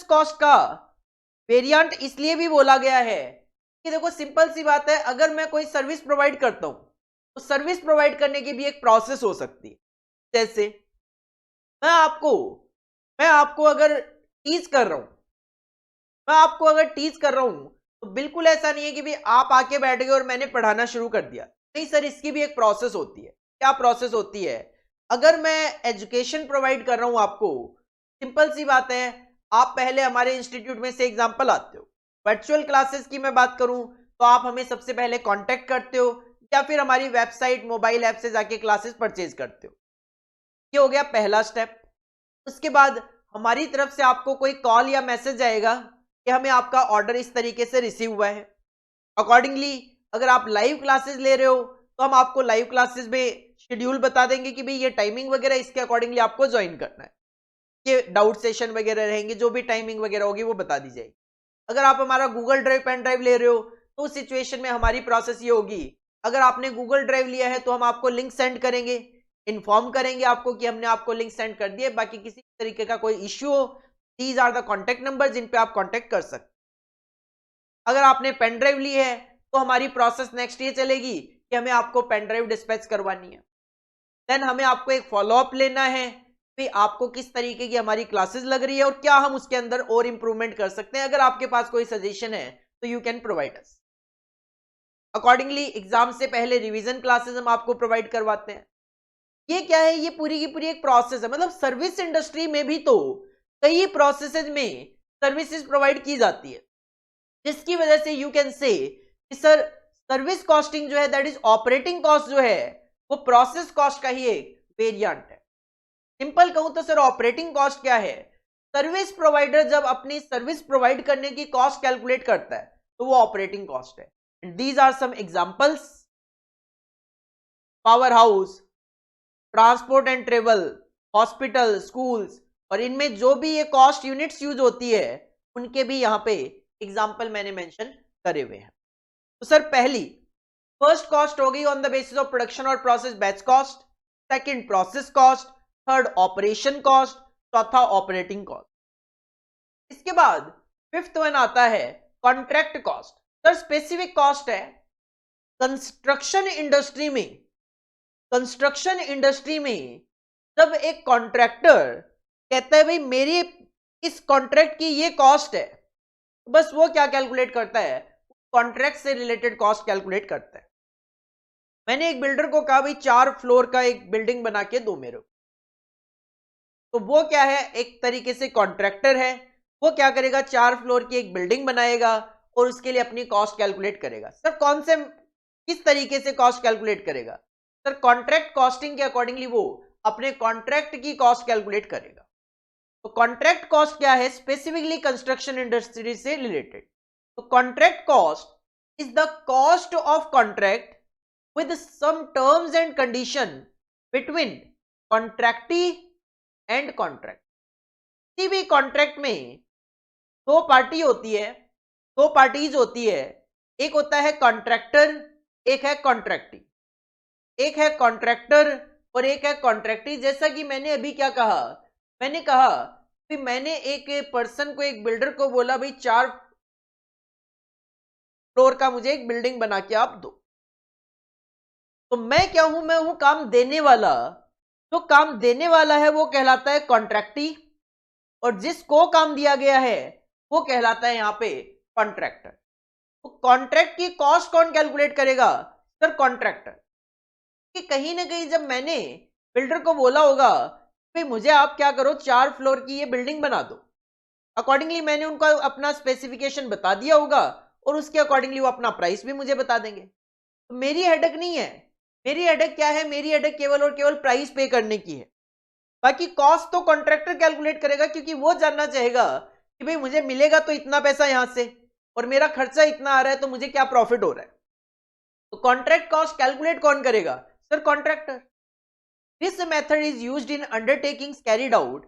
कॉस्ट का वेरिएंट इसलिए भी बोला गया है कि देखो सिंपल सी बात है, अगर मैं कोई सर्विस प्रोवाइड करता हूं तो सर्विस प्रोवाइड करने की भी एक प्रोसेस हो सकती है। जैसे मैं आपको अगर टीच कर रहा हूं तो बिल्कुल ऐसा नहीं है कि भाई आप आके बैठ गए और मैंने पढ़ाना शुरू कर दिया। नहीं सर, इसकी भी एक प्रोसेस होती है। क्या प्रोसेस होती है? अगर मैं एजुकेशन प्रोवाइड कर रहा हूं आपको, सिंपल सी बात है, आप पहले हमारे इंस्टीट्यूट में से एग्जांपल आते हो। वर्चुअल क्लासेस की मैं बात करूं तो आप हमें सबसे पहले कांटेक्ट करते हो या फिर हमारी वेबसाइट, मोबाइल ऐप से जाके क्लासेस परचेज करते हो। ये हो गया पहला स्टेप। उसके बाद हमारी तरफ से आपको कोई कॉल या मैसेज आएगा कि हमें आपका ऑर्डर इस तरीके से रिसीव हुआ है। अकॉर्डिंगली अगर आप लाइव क्लासेस ले रहे हो तो हम आपको लाइव क्लासेस में शेड्यूल बता देंगे कि भाई ये टाइमिंग वगैरह, इसके अकॉर्डिंगली आपको ज्वाइन करना है। ये डाउट सेशन वगैरह रहेंगे, जो भी टाइमिंग वगैरह होगी वो बता दी जाएगी। अगर आप हमारा गूगल ड्राइव पेन ड्राइव ले रहे हो तो उस सिचुएशन में हमारी प्रोसेस ये होगी, अगर आपने गूगल ड्राइव लिया है तो हम आपको लिंक सेंड करेंगे, इन्फॉर्म करेंगे आपको कि हमने आपको लिंक सेंड कर दिया। बाकी किसी तरीके का कोई इश्यू हो, these are the contact number जिन पे आप कॉन्टेक्ट कर सकते। अगर आपने पेन ड्राइव ली है तो हमारी प्रोसेस नेक्स्ट ये चलेगी कि हमें आपको पेन ड्राइव डिस्पैच करवानी है। देन हमें आपको एक फॉलोअप लेना है कि आपको किस तरीके की हमारी क्लासेस लग रही है और क्या हम उसके अंदर और इंप्रूवमेंट कर सकते हैं। अगर आपके पास कोई सजेशन है तो you can provide us. Accordingly exam से पहले रिवीजन क्लासेस हम आपको प्रोवाइड करवाते हैं। ये क्या है? ये पूरी की पूरी एक प्रोसेस है। मतलब सर्विस इंडस्ट्री में भी तो कई प्रोसेसेस में सर्विसेज प्रोवाइड की जाती है, जिसकी वजह से यू कैन से कि सर सर्विस कॉस्टिंग जो है, दैट इज ऑपरेटिंग कॉस्ट जो है, वो प्रोसेस कॉस्ट का ही एक वेरिएंट है। सिंपल कहूं तो सर ऑपरेटिंग कॉस्ट क्या है? सर्विस प्रोवाइडर जब अपनी सर्विस प्रोवाइड करने की कॉस्ट कैलकुलेट करता है तो वो ऑपरेटिंग कॉस्ट है। And these are some examples: power house, transport and travel, hospital, schools, और इनमें जो भी ये कॉस्ट यूनिट्स यूज होती है उनके भी यहाँ पे एग्जाम्पल मैंने मेंशन करे हुए हैं। तो सर फर्स्ट कॉस्ट हो गई on the basis of production और process batch cost, second process cost, third operation cost, चौथा ऑपरेटिंग कॉस्ट। इसके बाद फिफ्थ वन आता है contract cost. Sir specific cost है कंस्ट्रक्शन इंडस्ट्री में जब एक कॉन्ट्रैक्टर कहता है भाई मेरी इस कॉन्ट्रैक्ट की ये कॉस्ट है, तो बस वो क्या कैलकुलेट करता है? कॉन्ट्रैक्ट से रिलेटेड कॉस्ट कैलकुलेट करता है। मैंने एक बिल्डर को कहा भाई 4 फ्लोर का एक बिल्डिंग बना के दो मेरे को, तो वो क्या है? एक तरीके से कॉन्ट्रैक्टर है, वो क्या करेगा? 4 फ्लोर की एक बिल्डिंग बनाएगा और उसके लिए अपनी कॉस्ट कैलकुलेट करेगा। सर किस तरीके से कॉस्ट कैलकुलेट करेगा? सर कॉन्ट्रैक्ट कॉस्टिंग के अकॉर्डिंगली वो अपने कॉन्ट्रैक्ट की कॉस्ट कैलकुलेट करेगा। तो कॉन्ट्रैक्ट कॉस्ट क्या है? स्पेसिफिकली कंस्ट्रक्शन इंडस्ट्री से रिलेटेड। तो contract cost is the cost of contract with some terms and condition between contractee and contract. किसी भी कॉन्ट्रैक्ट में दो पार्टीज होती है, एक होता है कॉन्ट्रैक्टर, एक है कॉन्ट्रैक्टी। एक है कॉन्ट्रैक्टर और एक है कॉन्ट्रैक्टी। जैसा कि मैंने अभी क्या कहा, मैंने कहा कि मैंने एक पर्सन को, एक बिल्डर को बोला भाई 4 फ्लोर का मुझे एक बिल्डिंग बना के आप दो। तो मैं क्या हूं? मैं हूं काम देने वाला। जो काम देने वाला है वो कहलाता है कॉन्ट्रैक्टी, और जिसको काम दिया गया है वो कहलाता है यहां पे कॉन्ट्रैक्टर। तो कॉन्ट्रैक्ट की कॉस्ट कौन कैलकुलेट करेगा? Sir contractor. कि कहीं ना कहीं जब मैंने बिल्डर को बोला होगा भाई मुझे आप क्या करो 4 फ्लोर की ये बिल्डिंग बना दो, अकॉर्डिंगली मैंने उनको अपना स्पेसिफिकेशन बता दिया होगा और उसके अकॉर्डिंगली वो अपना प्राइस भी मुझे बता देंगे। तो मेरी हेडेक नहीं है। मेरी हेडेक क्या है? मेरी हेडेक केवल और केवल प्राइस पे करने की है। बाकी कॉस्ट तो कॉन्ट्रैक्टर कैलकुलेट करेगा, क्योंकि वो जानना चाहेगा कि भाई मुझे मिलेगा तो इतना पैसा यहां से और मेरा खर्चा इतना आ रहा है, तो मुझे क्या प्रॉफिट हो रहा है। तो कॉन्ट्रैक्ट कॉस्ट कैलकुलेट कौन करेगा? Sir contractor. This method is used in undertakings carried out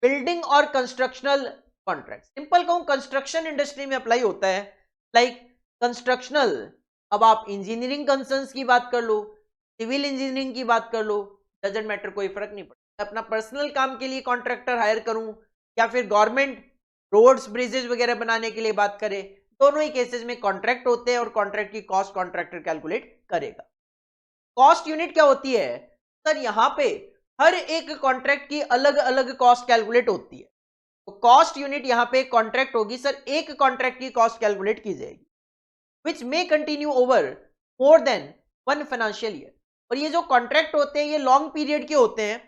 building और कंस्ट्रक्शनल कॉन्ट्रैक्ट। सिंपल कहूं कंस्ट्रक्शन इंडस्ट्री में अप्लाई होता है, लाइक कंस्ट्रक्शनल अब आप इंजीनियरिंग कंसर्न्स की बात कर लो, सिविल इंजीनियरिंग की बात कर लो, डजेंट मैटर, कोई फर्क नहीं पड़ता। अपना पर्सनल काम के लिए कॉन्ट्रैक्टर हायर करूं या फिर गवर्नमेंट रोड्स ब्रिजेस वगैरह बनाने के लिए बात करें, दोनों ही केसेस में कॉन्ट्रैक्ट होते हैं और कॉन्ट्रैक्ट की कॉस्ट कॉन्ट्रैक्टर कैलकुलेट करेगा। कॉस्ट यूनिट क्या होती है सर? यहां पे हर एक कॉन्ट्रैक्ट की अलग अलग कॉस्ट कैलकुलेट होती है। तो कॉस्ट यूनिट यहां पे कॉन्ट्रैक्ट होगी सर, एक कॉन्ट्रैक्ट की कॉस्ट कैलकुलेट की जाएगी which may continue over more than one financial year. और ये जो कॉन्ट्रैक्ट होते हैं ये लॉन्ग पीरियड के होते हैं,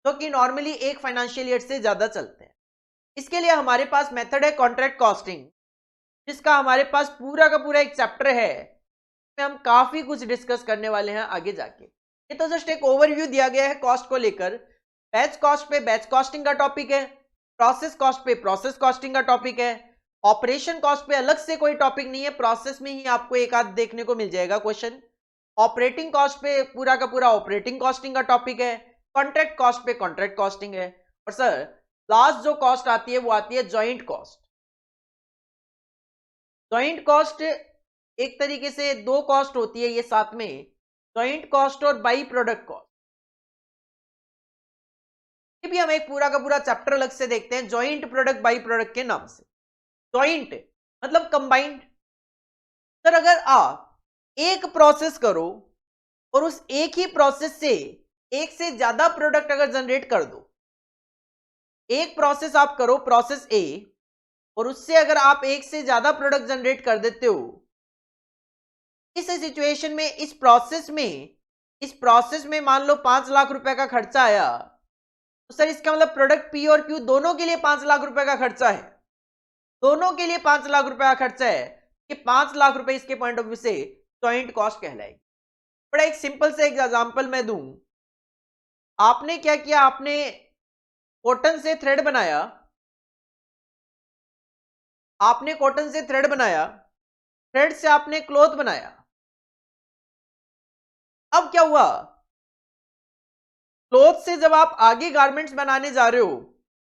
जो कि नॉर्मली एक फाइनेंशियल ईयर से ज्यादा चलते हैं। इसके लिए हमारे पास मेथड है कॉन्ट्रैक्ट कॉस्टिंग, जिसका हमारे पास पूरा का पूरा एक चैप्टर है, में हम काफी कुछ डिस्कस करने वाले हैं आगे जाके। ये तो जस्ट एक ओवरव्यू दिया गया है कॉस्ट को लेकर। बैच कॉस्ट पे बैच कॉस्टिंग का टॉपिक है, प्रोसेस कॉस्ट पे प्रोसेस कॉस्टिंग का टॉपिक है, ऑपरेशन कॉस्ट पे अलग से कोई टॉपिक नहीं है, प्रोसेस में ही आपको एक आध देखने को मिल जाएगा क्वेश्चन। ऑपरेटिंग कॉस्ट पे पूरा का पूरा ऑपरेटिंग कॉस्टिंग का टॉपिक है, कॉन्ट्रैक्ट कॉस्ट पे कॉन्ट्रैक्ट कॉस्टिंग है, और सर लास्ट जो कॉस्ट आती है वो आती है जॉइंट कॉस्ट। जॉइंट कॉस्ट एक तरीके से दो कॉस्ट होती है ये साथ में, जॉइंट कॉस्ट और बाई प्रोडक्ट कॉस्ट। ये भी हम एक पूरा का पूरा चैप्टर अलग से देखते हैं जॉइंट प्रोडक्ट बाई प्रोडक्ट के नाम से। जॉइंट मतलब कंबाइंड। सर अगर आप एक प्रोसेस करो और उस एक ही प्रोसेस से एक से ज्यादा प्रोडक्ट अगर जनरेट कर दो, एक प्रोसेस आप करो प्रोसेस ए और उससे अगर आप एक से ज्यादा प्रोडक्ट जनरेट कर देते हो, इस सिचुएशन में इस प्रोसेस में मान लो 5 लाख रुपए का खर्चा आया, तो सर इसका मतलब प्रोडक्ट पी और क्यू दोनों के लिए 5 लाख रुपए का खर्चा है, दोनों के लिए 5 लाख रुपए का खर्चा है, कि 5 लाख रुपए इसके पॉइंट ऑफ व्यू से जॉइंट कॉस्ट कहलाएगी। बड़ा एक सिंपल से एग्जांपल मैं दूं, आपने क्या किया, आपने कॉटन से थ्रेड बनाया, आपने कॉटन से थ्रेड बनाया, थ्रेड से आपने क्लॉथ बनाया। अब क्या हुआ, क्लॉथ से जब आप आगे गारमेंट्स बनाने जा रहे हो,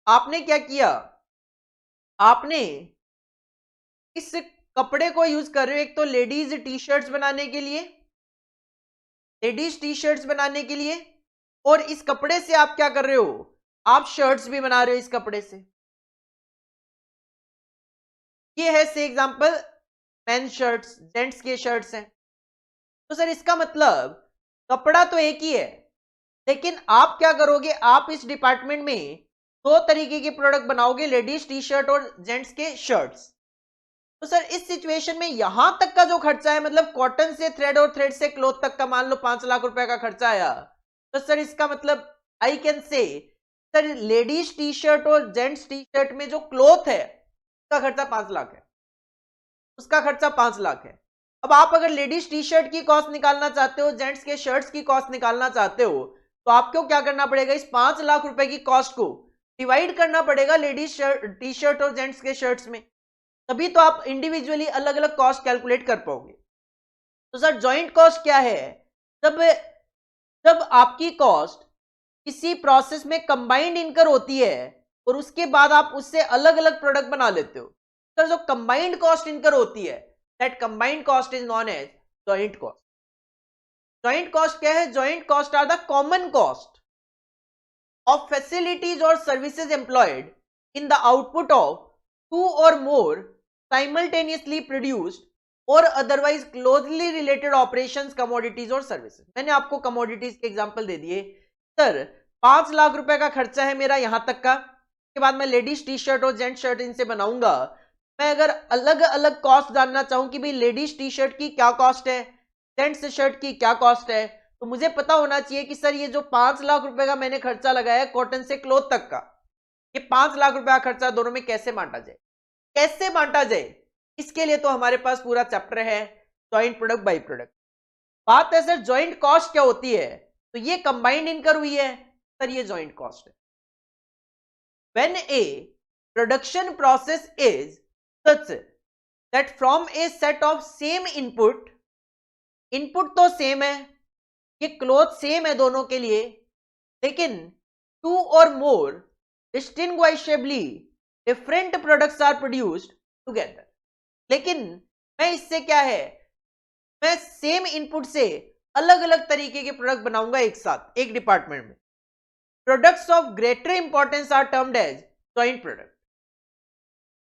आपने क्या किया, आपने इस कपड़े को यूज कर रहे हो एक तो लेडीज टी शर्ट्स बनाने के लिए, लेडीज टी शर्ट्स बनाने के लिए, और इस कपड़े से आप क्या कर रहे हो, आप शर्ट्स भी बना रहे हो इस कपड़े से। ये है से एग्जांपल मेन शर्ट्स, जेंट्स के शर्ट्स हैं। तो सर इसका मतलब कपड़ा तो एक ही है, लेकिन आप क्या करोगे, आप इस डिपार्टमेंट में दो तरीके के प्रोडक्ट बनाओगे, लेडीज टी शर्ट और जेंट्स के शर्ट्स। तो सर इस सिचुएशन में यहां तक का जो खर्चा है, मतलब कॉटन से थ्रेड और थ्रेड से क्लॉथ तक का मान लो 5 लाख रुपए का खर्चा आया, तो सर इसका मतलब I can say sir ladies T shirt और जेंट्स टी शर्ट में जो क्लॉथ है उसका खर्चा 5 लाख है, उसका खर्चा 5 लाख है। अब आप अगर लेडीज टी शर्ट की कॉस्ट निकालना चाहते हो, जेंट्स के शर्ट्स की कॉस्ट निकालना चाहते हो, तो आपको क्या करना पड़ेगा, इस 5 लाख रुपए की कॉस्ट को डिवाइड करना पड़ेगा लेडीज टी शर्ट और जेंट्स के शर्ट्स में, तभी तो आप इंडिविजुअली अलग अलग कॉस्ट कैलकुलेट कर पाओगे। तो सर जॉइंट कॉस्ट क्या है, जब जब आपकी कॉस्ट किसी प्रोसेस में कंबाइंड इनकर होती है और उसके बाद आप उससे अलग अलग प्रोडक्ट बना लेते हो, सर जो कंबाइंड कॉस्ट इनकर होती है, that combined cost is known as joint cost. Joint cost क्या है, joint cost are the common cost of facilities और services employed in the output of 2 or more simultaneously produced or otherwise closely related operations, commodities और services। मैंने आपको commodities के एग्जांपल दे दिए। सर 5 लाख रुपए का खर्चा है मेरा यहां तक का, के बाद मैं लेडीज टी शर्ट और जेंट शर्ट इनसे बनाऊंगा। मैं अगर अलग अलग कॉस्ट जानना चाहूं कि भाई लेडीज टी शर्ट की क्या कॉस्ट है, जेंट्स शर्ट की क्या कॉस्ट है, तो मुझे पता होना चाहिए कि सर ये जो 5 लाख रुपए का मैंने खर्चा लगाया है कॉटन से क्लॉथ तक का, ये 5 लाख रुपए का खर्चा दोनों में कैसे बांटा जाए, कैसे बांटा जाए, इसके लिए तो हमारे पास पूरा चैप्टर है जॉइंट प्रोडक्ट बाई प्रोडक्ट। बात है सर जॉइंट कॉस्ट क्या होती है, तो ये कंबाइंड इनकर हुई है, सर ये जॉइंट कॉस्ट है। When A production process is such that from A set of same input, input तो सेम है, ये क्लॉथ सेम है दोनों के लिए, लेकिन 2 or more distinguishably different products are produced together। लेकिन मैं इससे क्या है, मैं सेम इनपुट से अलग अलग तरीके के प्रोडक्ट बनाऊंगा एक साथ एक डिपार्टमेंट में। Products of greater importance are termed as joint product.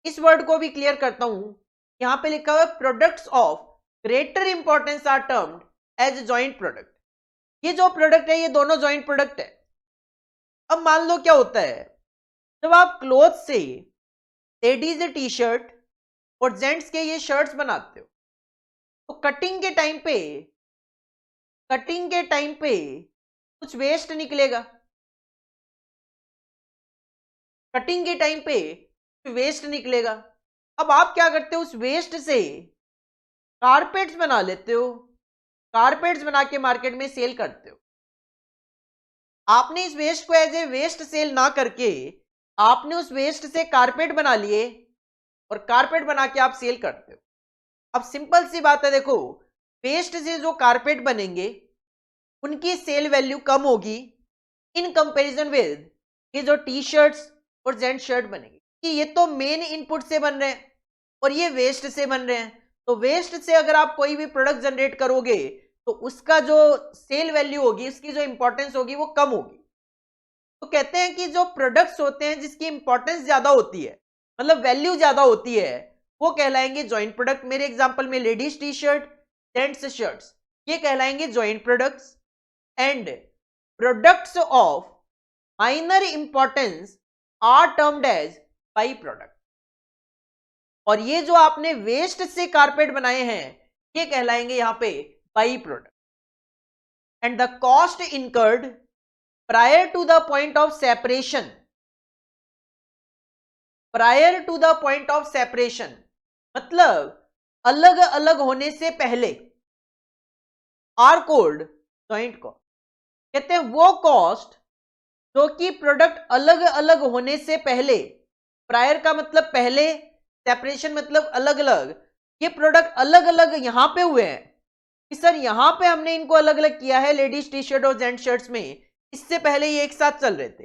इस वर्ड को भी क्लियर करता हूं, यहां पे लिखा हुआ है products of greater importance are termed as joint product. ये जो प्रोडक्ट है ये दोनों जॉइंट प्रोडक्ट है। अब मान लो क्या होता है, जब आप क्लोथ से लेडीज टी शर्ट और जेंट्स के ये शर्ट्स बनाते हो, तो कटिंग के टाइम पे कुछ वेस्ट निकलेगा। कटिंग के टाइम पे वेस्ट निकलेगा। अब आप क्या करते हो, उस वेस्ट से कारपेट्स बना लेते हो, कारपेट्स बना के मार्केट में सेल करते हो। आपने इस वेस्ट को एज ए वेस्ट सेल ना करके आपने उस वेस्ट से कारपेट बना लिए और कारपेट बना के आप सेल करते हो। अब सिंपल सी बात है, देखो वेस्ट से जो कारपेट बनेंगे उनकी सेल वैल्यू कम होगी इन कंपैरिजन विद ये जो टी शर्ट्स और जेंट शर्ट बनेगी, कि ये तो मेन इनपुट से बन रहे हैं और ये वेस्ट से बन रहे हैं। तो वेस्ट से अगर आप कोई भी प्रोडक्ट जनरेट करोगे तो उसका जो सेल वैल्यू होगी, उसकी जो इंपॉर्टेंस होगी वो कम होगी। तो कहते हैं कि जो प्रोडक्ट्स होते हैं जिसकी इंपॉर्टेंस ज्यादा होती है, मतलब वैल्यू ज्यादा होती है, वो कहलाएंगे जॉइंट प्रोडक्ट। मेरे एग्जांपल में ladies T shirt, gents shirts, ये कहलाएंगे joint products. And products of minor importance are termed as by product. और ये जो आपने वेस्ट से कारपेट बनाए हैं ये कहलाएंगे यहां पे by product. And the cost incurred prior to the point of separation, prior to the point of separation मतलब अलग अलग होने से पहले, आर कोल्ड जॉइंट कॉस्ट। कहते हैं वो कॉस्ट जो कि प्रोडक्ट अलग अलग होने से पहले, प्रायर का मतलब पहले, सेपरेशन मतलब अलग अलग, ये प्रोडक्ट अलग अलग यहां पे हुए हैं कि सर यहां पे हमने इनको अलग अलग किया है लेडीज टी शर्ट और जेंट शर्ट्स में, इससे पहले ये एक साथ चल रहे थे।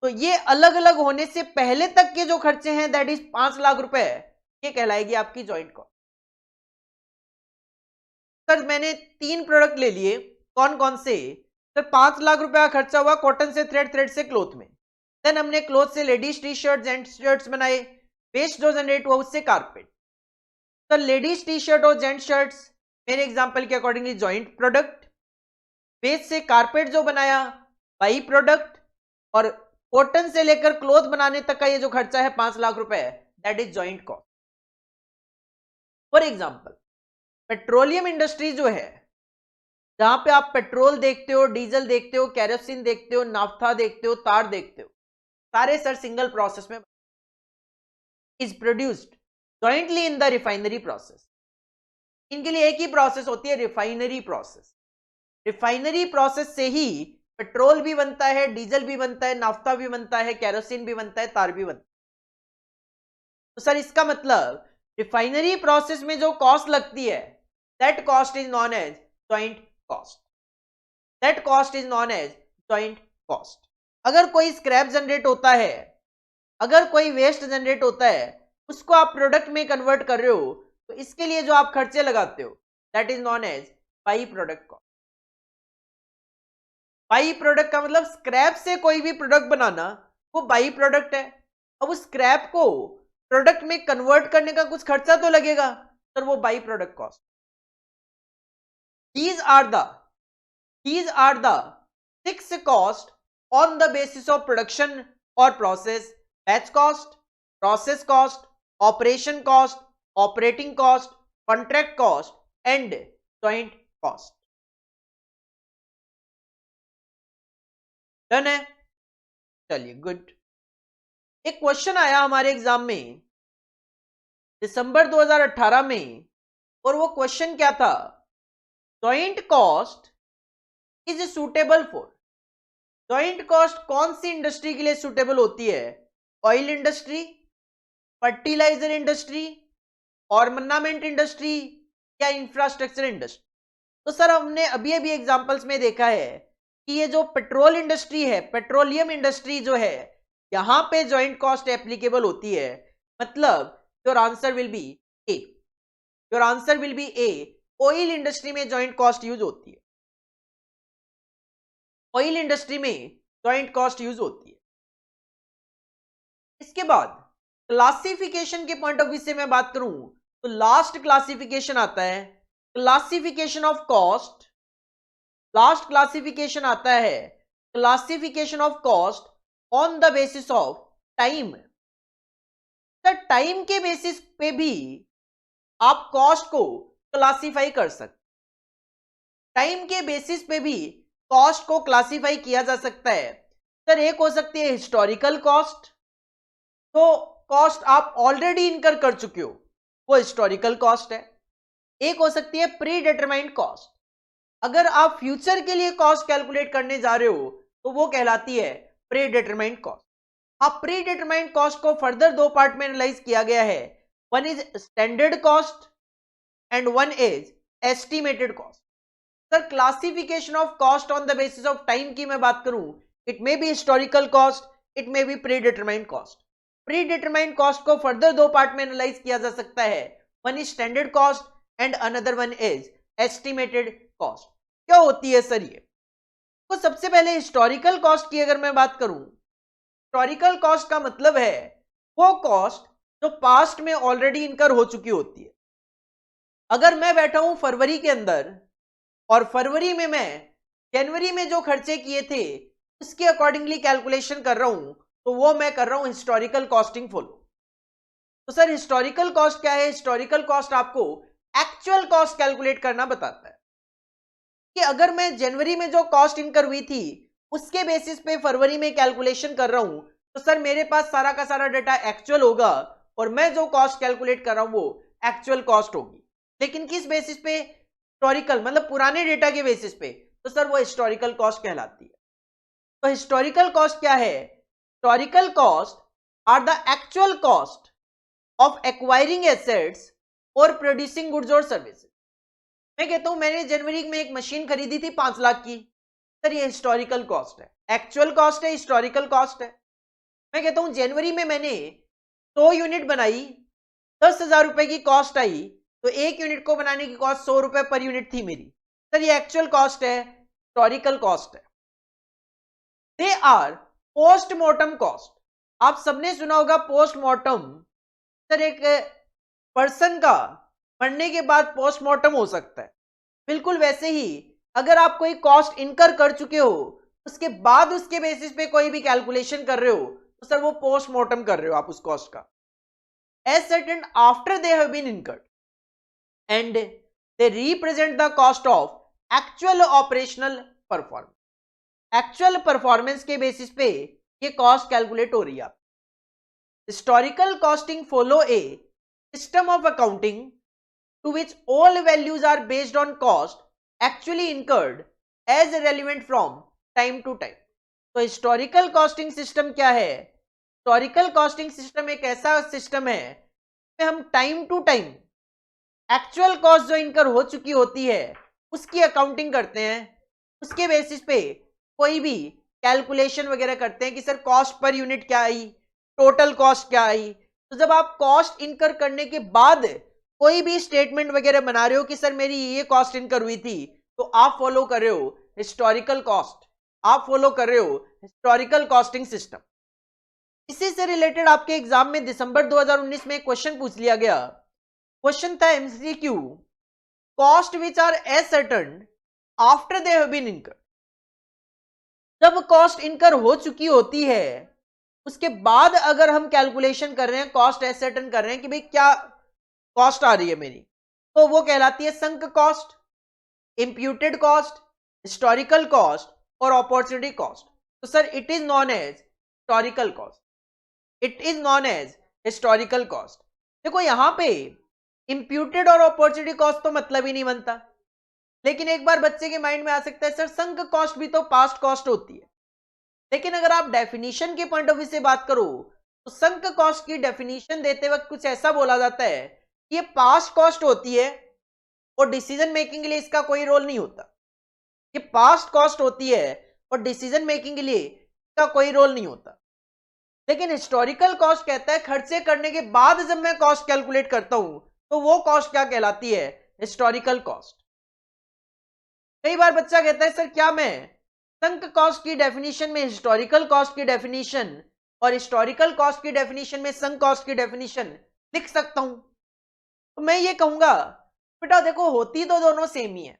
तो ये अलग अलग होने से पहले तक के जो खर्चे हैं दैट इज 5 लाख रुपए, ये कहलाएगी आपकी जॉइंट कॉस्ट। सर मैंने 3 प्रोडक्ट ले लिए, कौन कौन से, सर 5 लाख रुपए का खर्चा हुआ कॉटन से, थ्रेड से क्लोथ में। देन हमने क्लोथ से ladies T shirt gent shirts बनाए, वेस्ट जो जनरेट हुआ उससे carpet. Sir ladies T shirt और जेंट शर्ट्स मेरे एग्जांपल के अकॉर्डिंगली जॉइंट प्रोडक्ट, वेस्ट से कारपेट जो बनाया बाई प्रोडक्ट, और कॉटन से लेकर क्लोथ बनाने तक का ये जो खर्चा है 5 लाख रुपए, that is joint cost. For example petroleum industry जो है, जहां पे आप पेट्रोल देखते हो, डीजल देखते हो, कैरोसिन देखते हो, नाफ्था देखते हो, तार देखते हो, सारे सर सिंगल प्रोसेस में is produced jointly in the refinery process. इनके लिए एक ही प्रोसेस होती है, रिफाइनरी प्रोसेस। रिफाइनरी प्रोसेस से ही पेट्रोल भी बनता है, डीजल भी बनता है, नाफ्ता भी बनता है, कैरोसिन भी बनता है, तार भी बनता है। तो सर इसका मतलब रिफाइनरी प्रोसेस में जो कॉस्ट लगती है that cost is known as joint cost, that cost is known as joint cost. अगर कोई स्क्रैप जनरेट होता है, अगर कोई वेस्ट जनरेट होता है, उसको आप प्रोडक्ट में कन्वर्ट कर रहे हो, तो इसके लिए जो आप खर्चे लगाते हो that is known as by product cost. By product का मतलब स्क्रैप से कोई भी प्रोडक्ट बनाना वो बाई प्रोडक्ट है। अब उस स्क्रैप को प्रोडक्ट में कन्वर्ट करने का कुछ खर्चा तो लगेगा, सर वो by product cost. These are the 6 cost on the basis of production or process: batch cost, process cost, operation cost, operating cost, contract cost and joint cost. Done है, चलिए गुड। एक क्वेश्चन आया हमारे एग्जाम में दिसंबर 2018 में, और वो क्वेश्चन क्या था, joint cost is suitable for, joint cost कौन सी इंडस्ट्री के लिए सुटेबल होती है, oil industry, fertiliser industry, ornament industry या इंफ्रास्ट्रक्चर इंडस्ट्री। तो सर हमने अभी अभी एग्जांपल्स में देखा है कि ये जो पेट्रोल इंडस्ट्री है, पेट्रोलियम इंडस्ट्री जो है, यहां पे जॉइंट कॉस्ट एप्लीकेबल होती है। मतलब your answer will be A, your answer will be A. Oil industry में जॉइंट कॉस्ट यूज होती है, ऑयल इंडस्ट्री में जॉइंट कॉस्ट यूज होती है। इसके बाद क्लासिफिकेशन के पॉइंट ऑफ व्यू से मैं बात करूं तो लास्ट क्लासिफिकेशन आता है classification of cost. Last classification आता है classification of cost on the basis of time. Time के बेसिस पे भी आप कॉस्ट को क्लासिफाई कर सकते, टाइम के बेसिस पे भी कॉस्ट को क्लासिफाई किया जा सकता है। सर एक हो सकती है हिस्टोरिकल कॉस्ट, तो कॉस्ट आप ऑलरेडी इनकर कर चुके हो, वो हिस्टोरिकल कॉस्ट है। एक हो सकती है प्री डिटरमाइंड कॉस्ट, अगर आप फ्यूचर के लिए कॉस्ट कैलकुलेट करने जा रहे हो तो वो कहलाती है प्री डिटरमाइंड कॉस्ट। आप प्री डिटरमाइंड कॉस्ट को फर्दर दो पार्ट में एनालाइज किया गया है, one is standard cost and one is estimated cost. Sir classification of cost on the basis of time की मैं बात करूं, it may be historical cost, it may be pre determined cost. Predetermined cost को फर्दर दो पार्ट में एनालाइज किया जा सकता है, one is standard cost and another one is estimated cost. क्या होती है सर ये? तो सबसे पहले हिस्टोरिकल कॉस्ट की अगर मैं बात करूं, हिस्टोरिकल कॉस्ट का मतलब है वो कॉस्ट जो पास्ट में ऑलरेडी इनकर हो चुकी होती है। अगर मैं बैठा हूं फरवरी के अंदर और फरवरी में मैं जनवरी में जो खर्चे किए थे उसके अकॉर्डिंगली कैलकुलेशन कर रहा हूं, तो वो मैं कर रहा हूं हिस्टोरिकल कॉस्टिंग फॉलो। तो सर हिस्टोरिकल कॉस्ट क्या है? हिस्टोरिकल कॉस्ट आपको एक्चुअल कॉस्ट कैलकुलेट करना बताता है कि अगर मैं जनवरी में जो कॉस्ट इनकर हुई थी उसके बेसिस पे फरवरी में कैलकुलेशन कर रहा हूं, तो सर मेरे पास सारा का सारा डेटा एक्चुअल होगा और मैं जो कॉस्ट कैलकुलेट कर रहा हूं वो एक्चुअल कॉस्ट होगी। लेकिन किस बेसिस पे? हिस्टोरिकल, मतलब पुराने डेटा के बेसिस पे, तो सर वो हिस्टोरिकल कॉस्ट कहलाती है। तो हिस्टोरिकल कॉस्ट क्या है? Historical cost are the actual cost of acquiring assets और प्रोड्यूसिंग गुड्स और सर्विसेज। मैं कहता हूं मैंने जनवरी में एक मशीन खरीदी थी 5 लाख की, सर ये हिस्टोरिकल कॉस्ट है, एक्चुअल कॉस्ट है, हिस्टोरिकल कॉस्ट है। मैं कहता हूं जनवरी में मैंने 100 यूनिट बनाई, 10,000 रुपए की कॉस्ट आई, तो एक यूनिट को बनाने की कॉस्ट 100 रुपए पर यूनिट थी मेरी, सर ये एक्चुअल कॉस्ट है, हिस्टोरिकल कॉस्ट है। They are postmortem cost. आप सबने सुना होगा पोस्टमार्टम, सर एक पर्सन का मरने के बाद पोस्टमार्टम हो सकता है, बिल्कुल वैसे ही अगर आप कोई कॉस्ट इनकर कर चुके हो उसके बाद उसके बेसिस पे कोई भी कैलकुलेशन कर रहे हो, तो सर वो पोस्टमार्टम कर रहे हो आप उस कॉस्ट का। Ascertain after they have been incurred and they represent the cost of actual operational performance. Actual performance के बेसिस पे ये कॉस्ट कैलकुलेट हो रही है। Historical costing follow a system of accounting to which all values are based on cost actually incurred as relevant from time to time। तो historical costing system क्या है? historical costing system एक ऐसा सिस्टम है कि हम time to time actual cost जो इनकर हो चुकी होती है उसकी अकाउंटिंग करते हैं, उसके बेसिस पे कोई भी कैलकुलेशन वगैरह करते हैं कि सर कॉस्ट पर यूनिट क्या आई, टोटल कॉस्ट क्या आई। तो जब आप कॉस्ट इनकर करने के बाद कोई भी स्टेटमेंट वगैरह बना रहे हो कि सर मेरी ये कॉस्ट इनकर हुई थी, तो आप फॉलो कर रहे हो हिस्टोरिकल कॉस्ट, आप फॉलो कर रहे हो हिस्टोरिकल कॉस्टिंग सिस्टम। इसी से रिलेटेड आपके एग्जाम में दिसंबर 2019 में एक क्वेश्चन पूछ लिया गया। क्वेश्चन था MCQ, cost which are ascertain after they have been incurred. जब कॉस्ट इनकर हो चुकी होती है उसके बाद अगर हम कैलकुलेशन कर रहे हैं, कॉस्ट एज सर्टेन कर रहे हैं कि भाई क्या कॉस्ट आ रही है मेरी, तो वो कहलाती है sunk cost, imputed cost, historical cost और अपॉर्चुनिटी कॉस्ट। तो sir it is known as historical cost, it is known as historical cost. देखो यहां पे इंप्यूटेड और अपॉर्चुनिटी कॉस्ट तो मतलब ही नहीं बनता, लेकिन एक बार बच्चे के माइंड में आ सकता है सर संक कॉस्ट भी तो पास्ट कॉस्ट होती है। लेकिन अगर आप डेफिनेशन के पॉइंट ऑफ व्यू से बात करो तो संक कॉस्ट की डेफिनेशन देते वक्त कुछ ऐसा बोला जाता है ये पास्ट कॉस्ट होती है और डिसीजन मेकिंग के लिए इसका कोई रोल नहीं होता। ये पास्ट कॉस्ट होती है और डिसीजन मेकिंग के लिए इसका कोई रोल नहीं होता। लेकिन हिस्टोरिकल कॉस्ट कहता है खर्चे करने के बाद जब मैं कॉस्ट कैलकुलेट करता हूं तो वो कॉस्ट क्या कहलाती है? Historical cost. कई बार बच्चा कहता है सर क्या मैं संक कॉस्ट की डेफिनेशन में हिस्टोरिकल कॉस्ट की डेफिनेशन और हिस्टोरिकल कॉस्ट की डेफिनेशन में संक कॉस्ट की डेफिनेशन लिख सकता हूं? तो मैं ये कहूंगा बेटा देखो होती तो दोनों सेम ही है,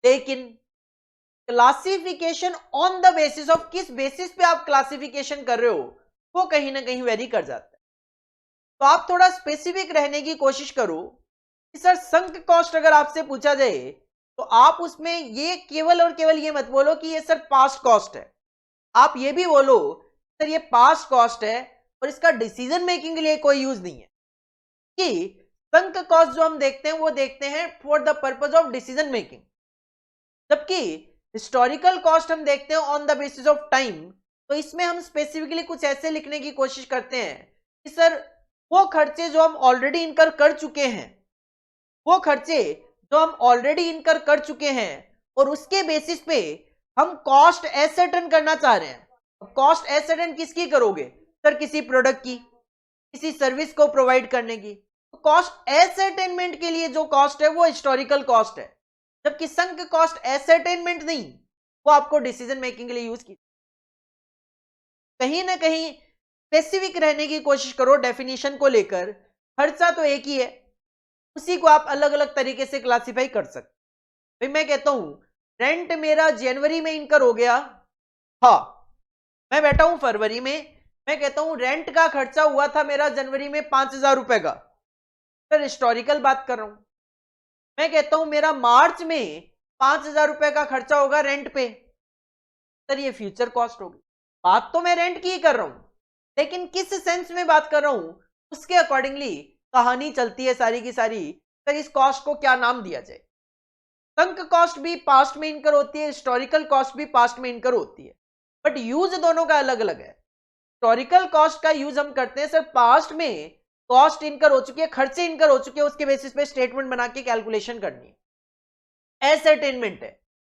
लेकिन classification on the basis of किस बेसिस पे आप क्लासिफिकेशन कर रहे हो वो कहीं ना कहीं वेरी कर जाता है। तो आप थोड़ा स्पेसिफिक रहने की कोशिश करो कि सर संक कॉस्ट अगर आपसे पूछा जाए तो आप उसमें ये केवल और केवल ये मत बोलो कि ये सर पास्ट कॉस्ट है, आप ये भी बोलो सर ये पास्ट कॉस्ट है और इसका डिसीजन मेकिंग के लिए कोई यूज नहीं है। कि संक कॉस्ट जो हम देखते हैं वो देखते हैं for the purpose of decision making, जबकि हिस्टोरिकल कॉस्ट हम देखते हैं on the basis of time. तो इसमें हम स्पेसिफिकली कुछ ऐसे लिखने की कोशिश करते हैं कि सर वो खर्चे जो हम ऑलरेडी इनकर कर चुके हैं, वो खर्चे जो हम ऑलरेडी इनकर कर चुके हैं और उसके बेसिस पे हम कॉस्ट एसेटन करना चाह रहे हैं। कॉस्ट एसेटन किसकी करोगे सर? किसी प्रोडक्ट की, किसी सर्विस को प्रोवाइड करने की। तो कॉस्ट एसेटेनमेंट के लिए जो कॉस्ट है वो हिस्टोरिकल कॉस्ट है, जबकि संक कॉस्ट एसेटेनमेंट नहीं, वो आपको डिसीजन मेकिंग के लिए यूज की। कहीं ना कहीं स्पेसिफिक रहने की कोशिश करो डेफिनेशन को लेकर। खर्चा तो एक ही है, उसी को आप अलग अलग तरीके से क्लासिफाई कर सकते। भाई मैं कहता हूं रेंट मेरा जनवरी में इनकर हो गया, हाँ मैं बैठा हूं फरवरी में, मैं कहता हूं रेंट का खर्चा हुआ था मेरा जनवरी में 5,000 रुपए का, सर हिस्टोरिकल बात कर रहा हूं। मैं कहता हूं मेरा मार्च में 5,000 रुपए का खर्चा होगा रेंट पे, सर ये फ्यूचर कॉस्ट होगी। बात तो मैं रेंट की ही कर रहा हूं, लेकिन किस सेंस में बात कर रहा हूं उसके अकॉर्डिंगली कहानी चलती है सारी की सारी। सर इस कॉस्ट को क्या नाम दिया जाए? संक कॉस्ट भी पास्ट में इनकर होती है, हिस्टोरिकल कॉस्ट भी पास्ट में इनकर होती है, बट यूज दोनों का अलग अलग है। हिस्टोरिकल कॉस्ट का यूज हम करते हैं सर पास्ट में कॉस्ट इनकर हो चुकी है, खर्चे इनकर हो चुके हैं, उसके बेसिस पे स्टेटमेंट बना के कैलकुलेशन करनी है, एसेटेनमेंट है,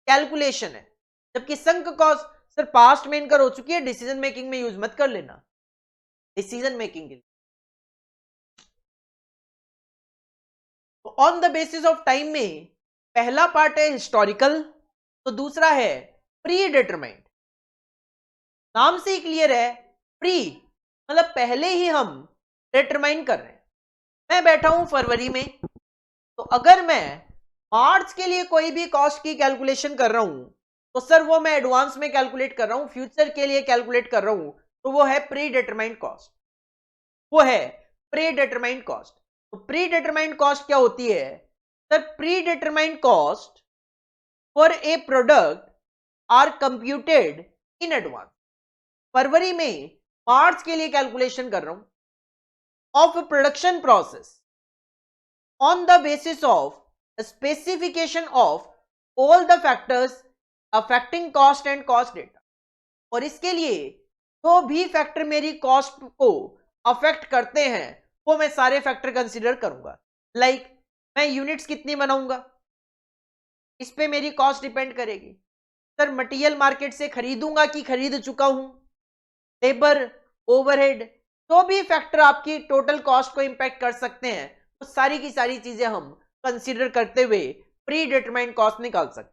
कैलकुलेशन है। जबकि संक कॉस्ट सर पास्ट में इनकर हो चुकी है, डिसीजन मेकिंग में यूज मत कर लेना, डिसीजन मेकिंग के लिए। तो on the basis of time में पहला पार्ट है हिस्टोरिकल, तो दूसरा है प्री डिटरमाइंड। नाम से ही क्लियर है, प्री मतलब पहले ही हम डिटरमाइन कर रहे हैं। मैं बैठा हूं फरवरी में, तो अगर मैं मार्च के लिए कोई भी कॉस्ट की कैलकुलेशन कर रहा हूं तो सर वो मैं एडवांस में कैलकुलेट कर रहा हूं, फ्यूचर के लिए कैलकुलेट कर रहा हूं, तो वो है प्री डिटरमाइंड कॉस्ट, वो है प्री डिटरमाइंड कॉस्ट। तो प्री डिटरमाइंड कॉस्ट क्या होती है sir? Predetermined cost for a product are computed in advance. फरवरी में मार्च के लिए कैलकुलेशन कर रहा हूं of production process on the basis of specification of all the factors affecting cost and cost data. और इसके लिए जो भी फैक्टर मेरी कॉस्ट को अफेक्ट करते हैं वो मैं सारे फैक्टर कंसीडर करूंगा। लाइक मैं यूनिट्स कितनी बनाऊंगा, इस पे मेरी कॉस्ट डिपेंड करेगी। सर मटेरियल मार्केट से खरीदूंगा कि खरीद चुका हूं, लेबर, ओवरहेड, तो भी फैक्टर आपकी टोटल कॉस्ट को इंपैक्ट कर सकते हैं, तो सारी की सारी चीजें हम कंसीडर करते हुए प्री डिटरमाइंड कॉस्ट निकाल सकते हैं।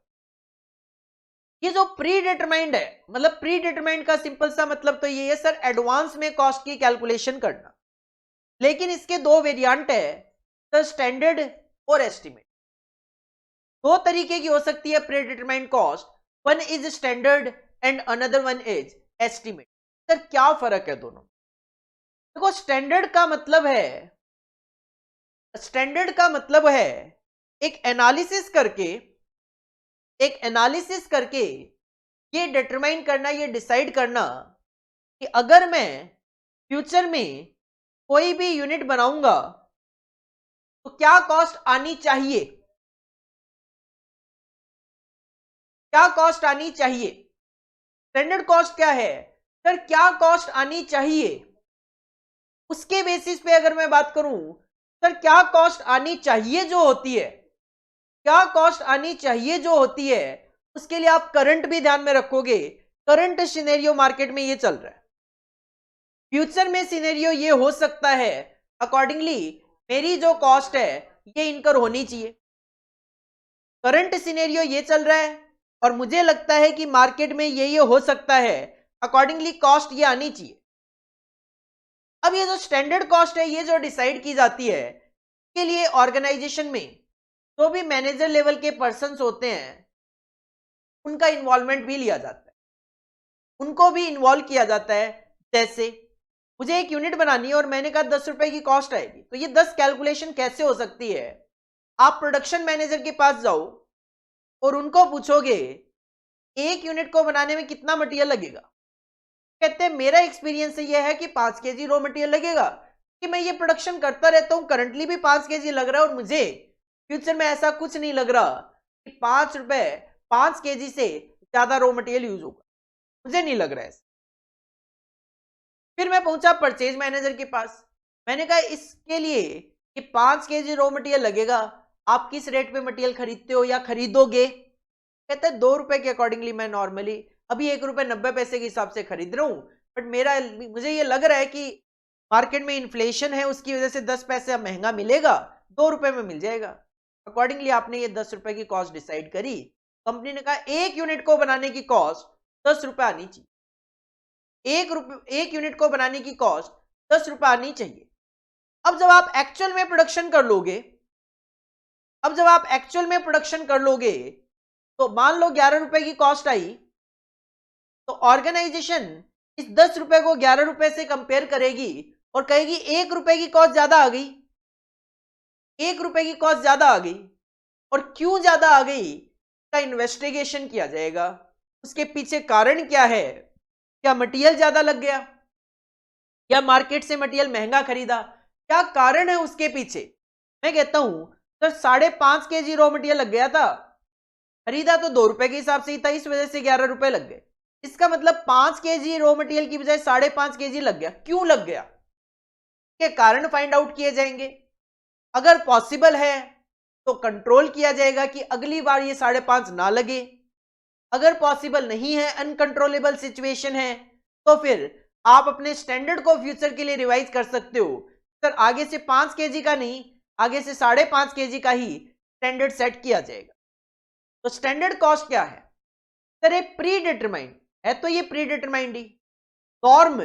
ये जो प्री डिटरमाइंड है, मतलब प्री डिटरमाइंड का सिंपल सा मतलब तो ये है सर एडवांस में कॉस्ट की कैलकुलेशन करना। लेकिन इसके दो वेरिएंट है सर, स्टैंडर्ड और एस्टिमेट। दो तरीके की हो सकती है predetermined cost, one is standard and another one is estimate. Sir क्या फर्क है दोनों? देखो स्टैंडर्ड का मतलब है, स्टैंडर्ड का मतलब है एक एनालिसिस करके ये डिटरमाइन करना, ये डिसाइड करना कि अगर मैं फ्यूचर में कोई भी यूनिट बनाऊंगा तो क्या कॉस्ट आनी चाहिए, क्या कॉस्ट आनी चाहिए। स्टैंडर्ड कॉस्ट क्या है सर? क्या कॉस्ट आनी चाहिए, उसके बेसिस पे अगर मैं बात करूं सर क्या कॉस्ट आनी चाहिए जो होती है, क्या कॉस्ट आनी चाहिए जो होती है, उसके लिए आप करंट भी ध्यान में रखोगे। करंट सिनेरियो मार्केट में ये चल रहा है, फ्यूचर में सिनेरियो ये हो सकता है, अकॉर्डिंगली मेरी जो कॉस्ट है ये इनकर होनी चाहिए। करंट सिनेरियो ये चल रहा है और मुझे लगता है कि मार्केट में ये हो सकता है, अकॉर्डिंगली कॉस्ट ये आनी चाहिए। अब ये जो स्टैंडर्ड कॉस्ट है ये जो डिसाइड की जाती है, के लिए ऑर्गेनाइजेशन में जो भी मैनेजर लेवल के पर्सन्स होते हैं उनका इन्वॉल्वमेंट भी लिया जाता है, उनको भी इन्वॉल्व किया जाता है। जैसे मुझे एक यूनिट बनानी है और मैंने कहा 10 रुपए की कॉस्ट आएगी, तो ये 10 कैलकुलेशन कैसे हो सकती है? आप प्रोडक्शन मैनेजर के पास जाओ और उनको पूछोगे एक यूनिट को बनाने में कितना मटेरियल लगेगा, कहते हैं मेरा एक्सपीरियंस ये है कि 5 केजी रॉ मटेरियल लगेगा, कि मैं ये प्रोडक्शन करता रहता हूं, करंटली भी 5 केजी लग रहा है और मुझे फ्यूचर में ऐसा कुछ नहीं लग रहा कि 5 केजी से ज्यादा रॉ मटेरियल यूज होगा, मुझे नहीं लग रहा है। फिर मैं पहुंचा परचेज मैनेजर के पास, मैंने कहा इसके लिए कि 5 केजी रॉ मटेरियल लगेगा, आप किस रेट पे मटेरियल खरीदते हो या खरीदोगे? कहते हैं 2 रुपए के अकॉर्डिंगली मैं नॉर्मली अभी 1 रुपए 90 पैसे के हिसाब से खरीद रहा हूं, बट मुझे ये लग रहा है कि मार्केट में इन्फ्लेशन है, उसकी वजह से 10 पैसे महंगा मिलेगा, 2 रुपए में मिल जाएगा। अकॉर्डिंगली आपने ये 10 रुपए की कॉस्ट डिसाइड करी। कंपनी ने कहा एक यूनिट को बनाने की कॉस्ट 10 रुपए आनी चाहिए, एक यूनिट को बनाने की कॉस्ट 10 रुपए आनी चाहिए। अब जब आप एक्चुअल में प्रोडक्शन कर लोगे, तो मान लो 11 रुपए की कॉस्ट आई, तो ऑर्गेनाइजेशन इस 10 रुपए को 11 रुपए से कंपेयर करेगी और कहेगी 1 रुपए की कॉस्ट ज्यादा आ गई, 1 रुपए की कॉस्ट ज्यादा आ गई। और क्यों ज्यादा आ गई का इन्वेस्टिगेशन किया जाएगा, उसके पीछे कारण क्या है, क्या मटेरियल ज्यादा लग गया या मार्केट से मटेरियल महंगा खरीदा, क्या कारण है उसके पीछे। मैं कहता हूं सर 5.5 केजी रॉ मटेरियल लग गया था, खरीदा तो 2 रुपए के हिसाब से ही था, इस वजह से 11 रुपए लग गए। इसका मतलब 5 केजी रॉ मटेरियल की बजाय 5.5 केजी लग गया, क्यों लग गया, के कारण फाइंड आउट किए जाएंगे। अगर पॉसिबल है तो कंट्रोल किया जाएगा कि अगली बार ये 5.5 ना लगे। अगर पॉसिबल नहीं है, अनकंट्रोलेबल सिचुएशन है, तो फिर आप अपने स्टैंडर्ड को फ्यूचर के लिए रिवाइज कर सकते हो। सर आगे से 5 केजी का नहीं, आगे से 5.5 केजी का ही स्टैंडर्ड सेट किया जाएगा। तो स्टैंडर्ड कॉस्ट क्या है? सर ये प्री डिटरमाइंड है, तो ये प्री डिटरमाइंड ही। नॉर्म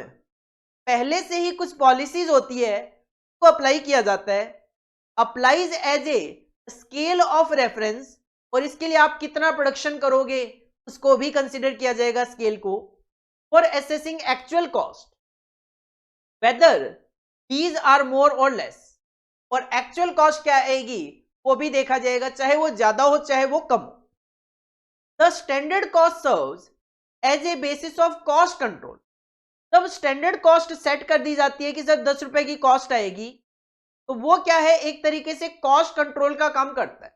पहले से ही कुछ पॉलिसीज होती है को अप्लाई किया जाता है, applies as a scale of reference, और इसके लिए आप कितना प्रोडक्शन करोगे उसको भी कंसिडर किया जाएगा स्केल को, for assessing actual cost whether these are more or less. और एक्चुअल कॉस्ट क्या आएगी वो भी देखा जाएगा, चाहे वो ज्यादा हो चाहे वो कम हो। The standard cost serves as a basis of cost control. जब स्टैंडर्ड कॉस्ट सेट कर दी जाती है कि सर 10 रुपए की कॉस्ट आएगी, तो वो क्या है, एक तरीके से कॉस्ट कंट्रोल का काम करता है।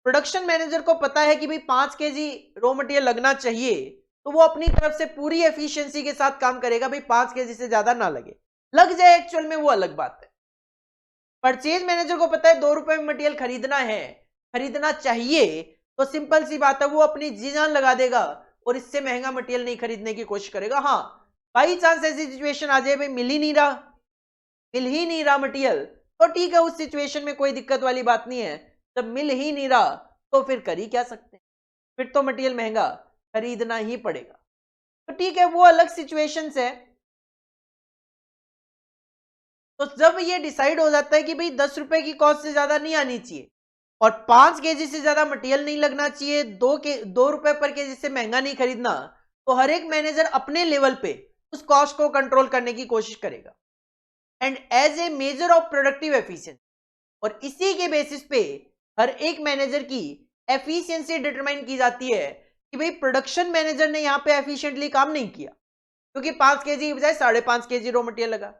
प्रोडक्शन मैनेजर को पता है कि भाई 5 केजी रॉ मटेरियल लगना चाहिए, तो वो अपनी तरफ से पूरी एफिशिएंसी के साथ काम करेगा, भाई 5 केजी से ज्यादा ना लगे, लग जाए एक्चुअल में वो अलग बात है। परचेज मैनेजर को पता है 2 रुपए में मटेरियल खरीदना है, खरीदना चाहिए, तो सिंपल सी बात है वो अपनी जी जान लगा देगा और इससे महंगा मटेरियल नहीं खरीदने की कोशिश करेगा। हाँ बाई चांस ऐसी सिचुएशन आ जाए भाई मिल ही नहीं रहा मटेरियल, तो ठीक है, उस सिचुएशन में कोई दिक्कत वाली बात नहीं है। जब मिल ही नहीं रहा तो फिर कर ही क्या सकते हैं, फिर तो मटेरियल महंगा खरीदना ही पड़ेगा। तो ठीक है, वो अलग सिचुएशंस है। तो जब ये डिसाइड हो जाता है कि भाई 10 रुपए की कॉस्ट से ज्यादा नहीं आनी चाहिए और 5 केजी से ज्यादा मटेरियल नहीं लगना चाहिए, 2 रुपए पर केजी से महंगा नहीं खरीदना, तो हर एक मैनेजर अपने लेवल पे उस कॉस्ट को कंट्रोल करने की कोशिश करेगा and as a measure of productive efficiency. और इसी के बेसिस पे हर एक मैनेजर की एफिशिएंसी डिटरमाइन की जाती है कि भाई प्रोडक्शन मैनेजर ने यहाँ पे एफिशिएंटली काम नहीं किया क्योंकि 5 केजी की बजाय 5.5 केजी रॉ मटेरियल लगा।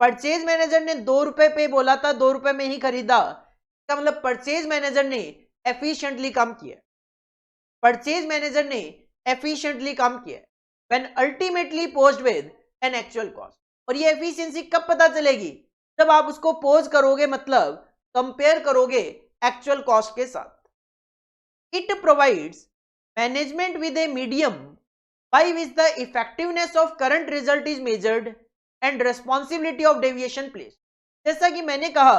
परचेज मैनेजर ने 2 रुपए पे बोला था, 2 रुपए में ही खरीदा, इसका मतलब परचेज मैनेजर ने एफिशिएंटली काम किया, परचेज मैनेजर ने एफिशिएंटली काम किया when ultimately posed with an actual cost. और ये एफिशिएंसी कब पता चलेगी, जब आप उसको पोज करोगे, मतलब कंपेयर करोगे एक्चुअल कॉस्ट के साथ। It provides management with a medium by which the effectiveness of current result is measured and responsibility of deviation place. जैसा कि मैंने कहा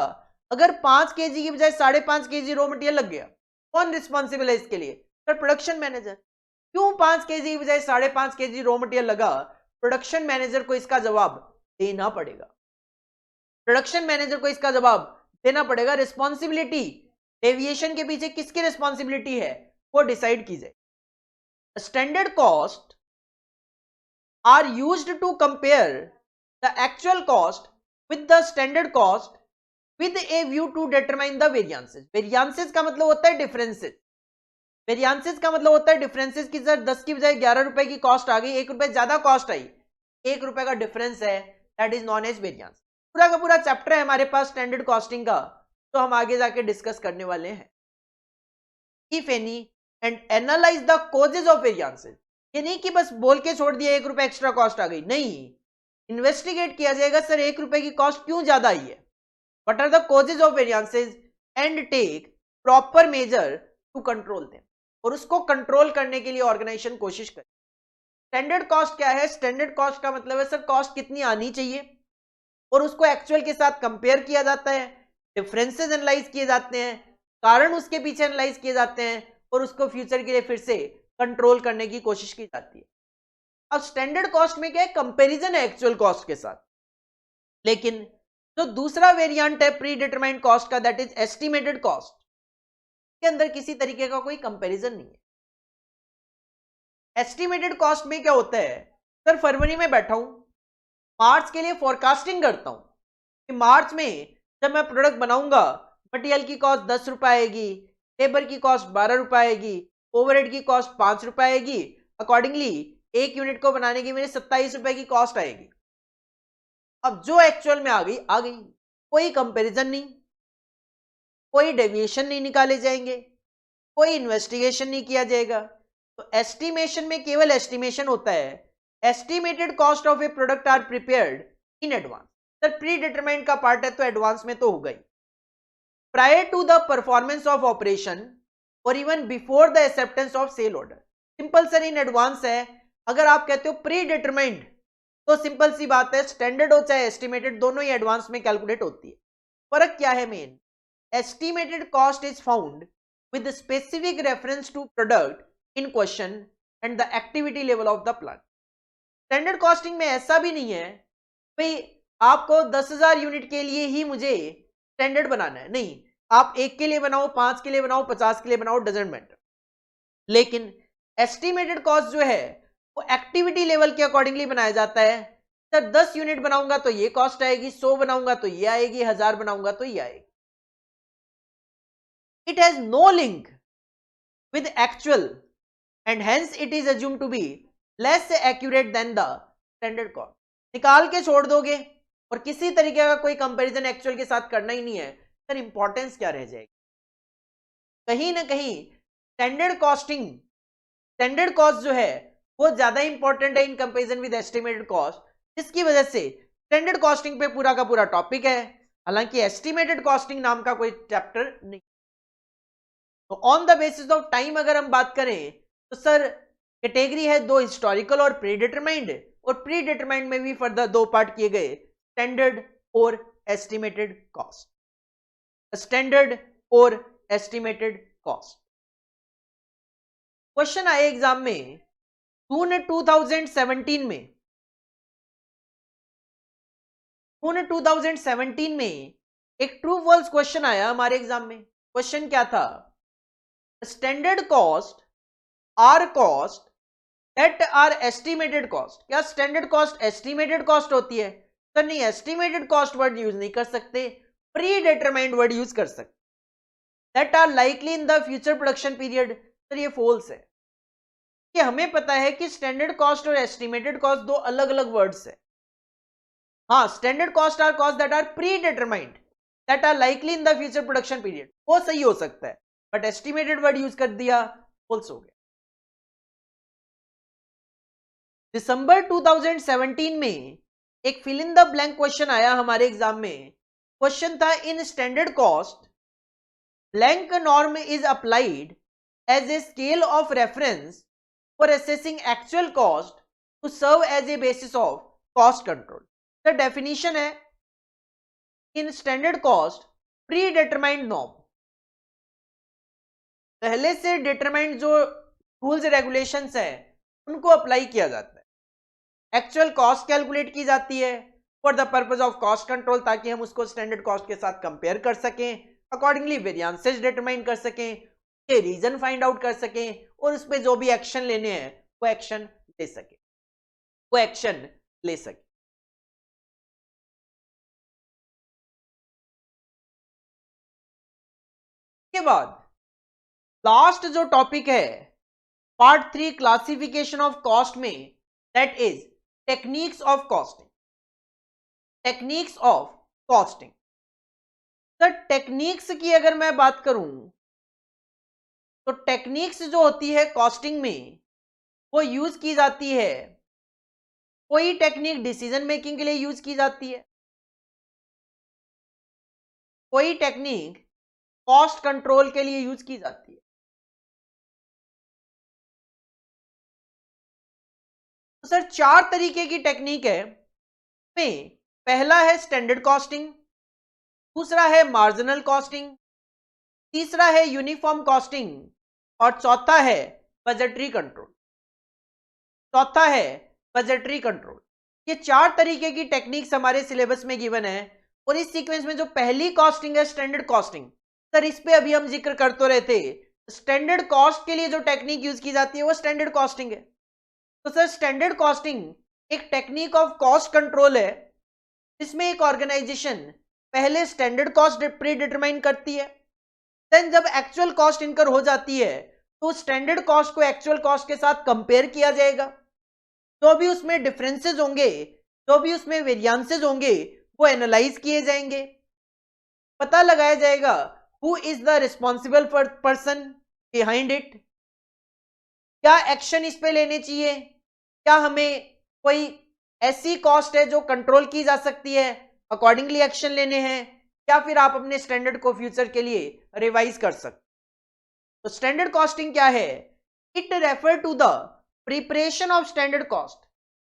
अगर 5 केजी की बजाय 5.5 केजी रॉ मटेरियल लग गया, कौन रिस्पॉन्सिबल है इसके लिए? Sir production manager. क्यों 5 केजी की बजाय 5.5 केजी रॉ मटेरियल लगा? प्रोडक्शन मैनेजर को इसका जवाब देना पड़ेगा। प्रोडक्शन मैनेजर को इसका जवाब देना पड़ेगा। रिस्पॉन्सिबिलिटी डेविएशन के पीछे किसकी रिस्पॉन्सिबिलिटी है वो डिसाइड कीजिए। Standard cost are used to compare the actual cost with the standard cost with a view to determine the variances. Variances का मतलब होता है डिफरेंसेस। वेरिएंसेस का मतलब होता है डिफरेंसेस की सर 10 की बजाय 11 रुपए की कॉस्ट आ गई, 1 रुपए ज्यादा कॉस्ट आई, 1 रुपए का डिफरेंस है, that is known as variance. पूरा का पूरा चैप्टर है हमारे पास स्टैंडर्ड कॉस्टिंग का, तो हम आगे जाके डिस्कस करने वाले हैं। If any and analyse the causes of variances. ये नहीं कि बस बोल के छोड़ दिया 1 रुपए एक्स्ट्रा कॉस्ट आ गई, नहीं, इन्वेस्टिगेट किया जाएगा सर 1 रुपए की कॉस्ट क्यों ज्यादा आई है, what are the causes of variances and take proper measure to control them। और उसको कंट्रोल करने के लिए ऑर्गेनाइजेशन कोशिश करे। स्टैंडर्ड कॉस्ट क्या है? स्टैंडर्ड कॉस्ट का मतलब है सर कॉस्ट कितनी आनी चाहिए और उसको एक्चुअल के साथ कंपेयर किया जाता है, डिफरेंसेस एनालाइज किए जाते हैं, कारण उसके पीछे एनालाइज किए जाते हैं और उसको फ्यूचर के लिए फिर से कंट्रोल करने की कोशिश की जाती है। अब स्टैंडर्ड कॉस्ट में क्या है? कंपेरिजन है एक्चुअल कॉस्ट के साथ। लेकिन तो दूसरा वेरिएंट है प्री डिटरमाइंड कॉस्ट का, दैट इज एस्टिमेटेड कॉस्ट, के अंदर किसी तरीके का कोई कंपैरिजन नहीं है। एस्टिमेटेड कॉस्ट में क्या होता है? सर फरवरी में बैठा हूं, मार्च के लिए फोरकास्टिंग करता हूं कि मार्च में जब मैं प्रोडक्ट बनाऊंगा मटेरियल की कॉस्ट 10 रुपए आएगी, लेबर की कॉस्ट 12 रुपए आएगी, ओवरहेड की कॉस्ट 5 रुपए आएगी, अकॉर्डिंगली एक यूनिट को बनाने की मेरे 27 रुपए की कॉस्ट आएगी। अब जो एक्चुअल में आ गई, कोई कंपैरिजन नहीं, कोई डेविएशन नहीं निकाले जाएंगे, कोई इन्वेस्टिगेशन नहीं किया जाएगा। तो एस्टिमेशन में केवल एस्टिमेशन होता है। Estimated cost of a product are prepared in advance. Sir predetermined का पार्ट है तो एडवांस में तो हो गई। Prior to the performance of operation और even before the acceptance of sale order. Simple sir in advance है। अगर आप कहते हो प्री डिटरमाइंड तो सिंपल सी बात है, स्टैंडर्ड हो चाहे एस्टिमेटेड दोनों ही एडवांस में कैलकुलेट होती है। फर्क क्या है main? Estimated cost is found with specific reference to product in question and the activity level of the plant. Standard costing में ऐसा भी नहीं है भाई आपको 10,000 यूनिट के लिए ही मुझे स्टैंडर्ड बनाना है, नहीं, आप 1 के लिए बनाओ, 5 के लिए बनाओ, 50 के लिए बनाओ, डजंट मैटर। लेकिन एस्टिमेटेड कॉस्ट जो है वो एक्टिविटी लेवल के अकॉर्डिंगली बनाया जाता है। सर 10 यूनिट बनाऊंगा तो ये कॉस्ट आएगी, 100 बनाऊंगा तो ये आएगी, 1000 बनाऊंगा तो ये आएगी। It has no link with actual and hence it is assumed to be less accurate than the standard cost. निकाल के छोड़ दोगे और किसी तरीके का कोई कंपैरिजन एक्चुअल के साथ करना ही नहीं है, सर इंपॉर्टेंस क्या रह जाएगी? कहीं ना कहीं स्टैंडर्ड कॉस्ट जो है वो ज्यादा इंपॉर्टेंट है in comparison with estimated cost, जिसकी वजह से स्टैंडर्ड कॉस्टिंग पे पूरा का पूरा टॉपिक है, हालांकि एस्टिमेटेड कॉस्टिंग नाम का कोई चैप्टर नहीं। तो on the basis of time अगर हम बात करें तो सर कैटेगरी है 2 हिस्टोरिकल और प्री डिटरमाइंड, और प्री डिटरमाइंड में भी फर्दर 2 पार्ट किए गए, स्टैंडर्ड और एस्टिमेटेड कॉस्ट। स्टैंडर्ड और एस्टिमेटेड कॉस्ट क्वेश्चन आए एग्जाम में जून 2017 में एक ट्रू फॉल्स क्वेश्चन आया हमारे एग्जाम में। क्वेश्चन क्या था? Standard cost are cost that are estimated cost. क्या स्टैंडर्ड कॉस्ट एस्टिमेटेड कॉस्ट होती है? सर नहीं, एस्टिमेटेड कॉस्ट वर्ड यूज नहीं कर सकते, प्री डिटरमाइंड वर्ड यूज कर सकते। That are likely in the future production period. Sir ये फॉल्स है कि हमें पता है कि स्टैंडर्ड कॉस्ट और एस्टिमेटेड कॉस्ट 2 अलग अलग वर्ड्स है। हाँ, standard cost are cost that are predetermined that are likely in the future production period, वो सही हो सकता है, बट एस्टिमेटेड वर्ड यूज कर दिया, फॉल्स हो गया। दिसंबर 2017 में एक fill in the blank question आया हमारे एग्जाम में। क्वेश्चन था in standard cost blank norm is applied as a scale of reference for assessing actual cost to serve as a basis of cost control. The definition है in standard cost predetermined norm, पहले से डिटरमाइंड जो रूल्स रेगुलेशंस है उनको अप्लाई किया जाता है। एक्चुअल कॉस्ट कैलकुलेट की जाती है for the purpose of cost control, ताकि हम उसको स्टैंडर्ड कॉस्ट के साथ कंपेयर कर सकें, अकॉर्डिंगली वेरिएंसेस डिटरमाइन कर सकें, के रीजन फाइंड आउट कर सकें और उस पर जो भी एक्शन लेने हैं वो एक्शन ले सके, वो एक्शन ले सके। के बाद लास्ट जो टॉपिक है पार्ट 3 क्लासिफिकेशन ऑफ कॉस्ट में, that is techniques of costing. Techniques of costing, sir techniques की अगर मैं बात करूं तो टेक्निक्स जो होती है कॉस्टिंग में वो यूज की जाती है, कोई टेक्निक डिसीजन मेकिंग के लिए यूज की जाती है, कोई टेक्निक कॉस्ट कंट्रोल के लिए यूज की जाती है। तो सर 4 तरीके की टेक्निक है, में पहला है स्टैंडर्ड कॉस्टिंग, दूसरा है मार्जिनल कॉस्टिंग, तीसरा है यूनिफॉर्म कॉस्टिंग और चौथा है बजटरी कंट्रोल। चौथा है बजटरी कंट्रोल। ये 4 तरीके की टेक्निक्स हमारे सिलेबस में गिवन है और इस सीक्वेंस में जो पहली कॉस्टिंग है स्टैंडर्ड कॉस्टिंग, सर इस पे अभी हम जिक्र कर तो रहे थे। स्टैंडर्ड कॉस्ट के लिए जो टेक्निक यूज की जाती है वो स्टैंडर्ड कॉस्टिंग है। तो सर स्टैंडर्ड कॉस्टिंग एक टेक्निक ऑफ कॉस्ट कंट्रोल है, इसमें एक ऑर्गेनाइजेशन पहले स्टैंडर्ड कॉस्ट प्री डिटरमाइन करती है, देन जब एक्चुअल कॉस्ट इनकर हो जाती है तो स्टैंडर्ड कॉस्ट को एक्चुअल कॉस्ट के साथ कंपेयर किया जाएगा, जो भी उसमें डिफरेंसेस होंगे, जो भी उसमें वेरिएंसेस होंगे वो एनालाइज किए जाएंगे, पता लगाया जाएगा who is the responsible person behind it, क्या एक्शन इस पे लेने चाहिए, क्या हमें कोई ऐसी कॉस्ट है जो कंट्रोल की जा सकती है, अकॉर्डिंगली एक्शन लेने हैं, या फिर आप अपने स्टैंडर्ड को फ्यूचर के लिए रिवाइज कर सकते। तो स्टैंडर्ड कॉस्टिंग क्या है? It refer to the preparation of standard cost.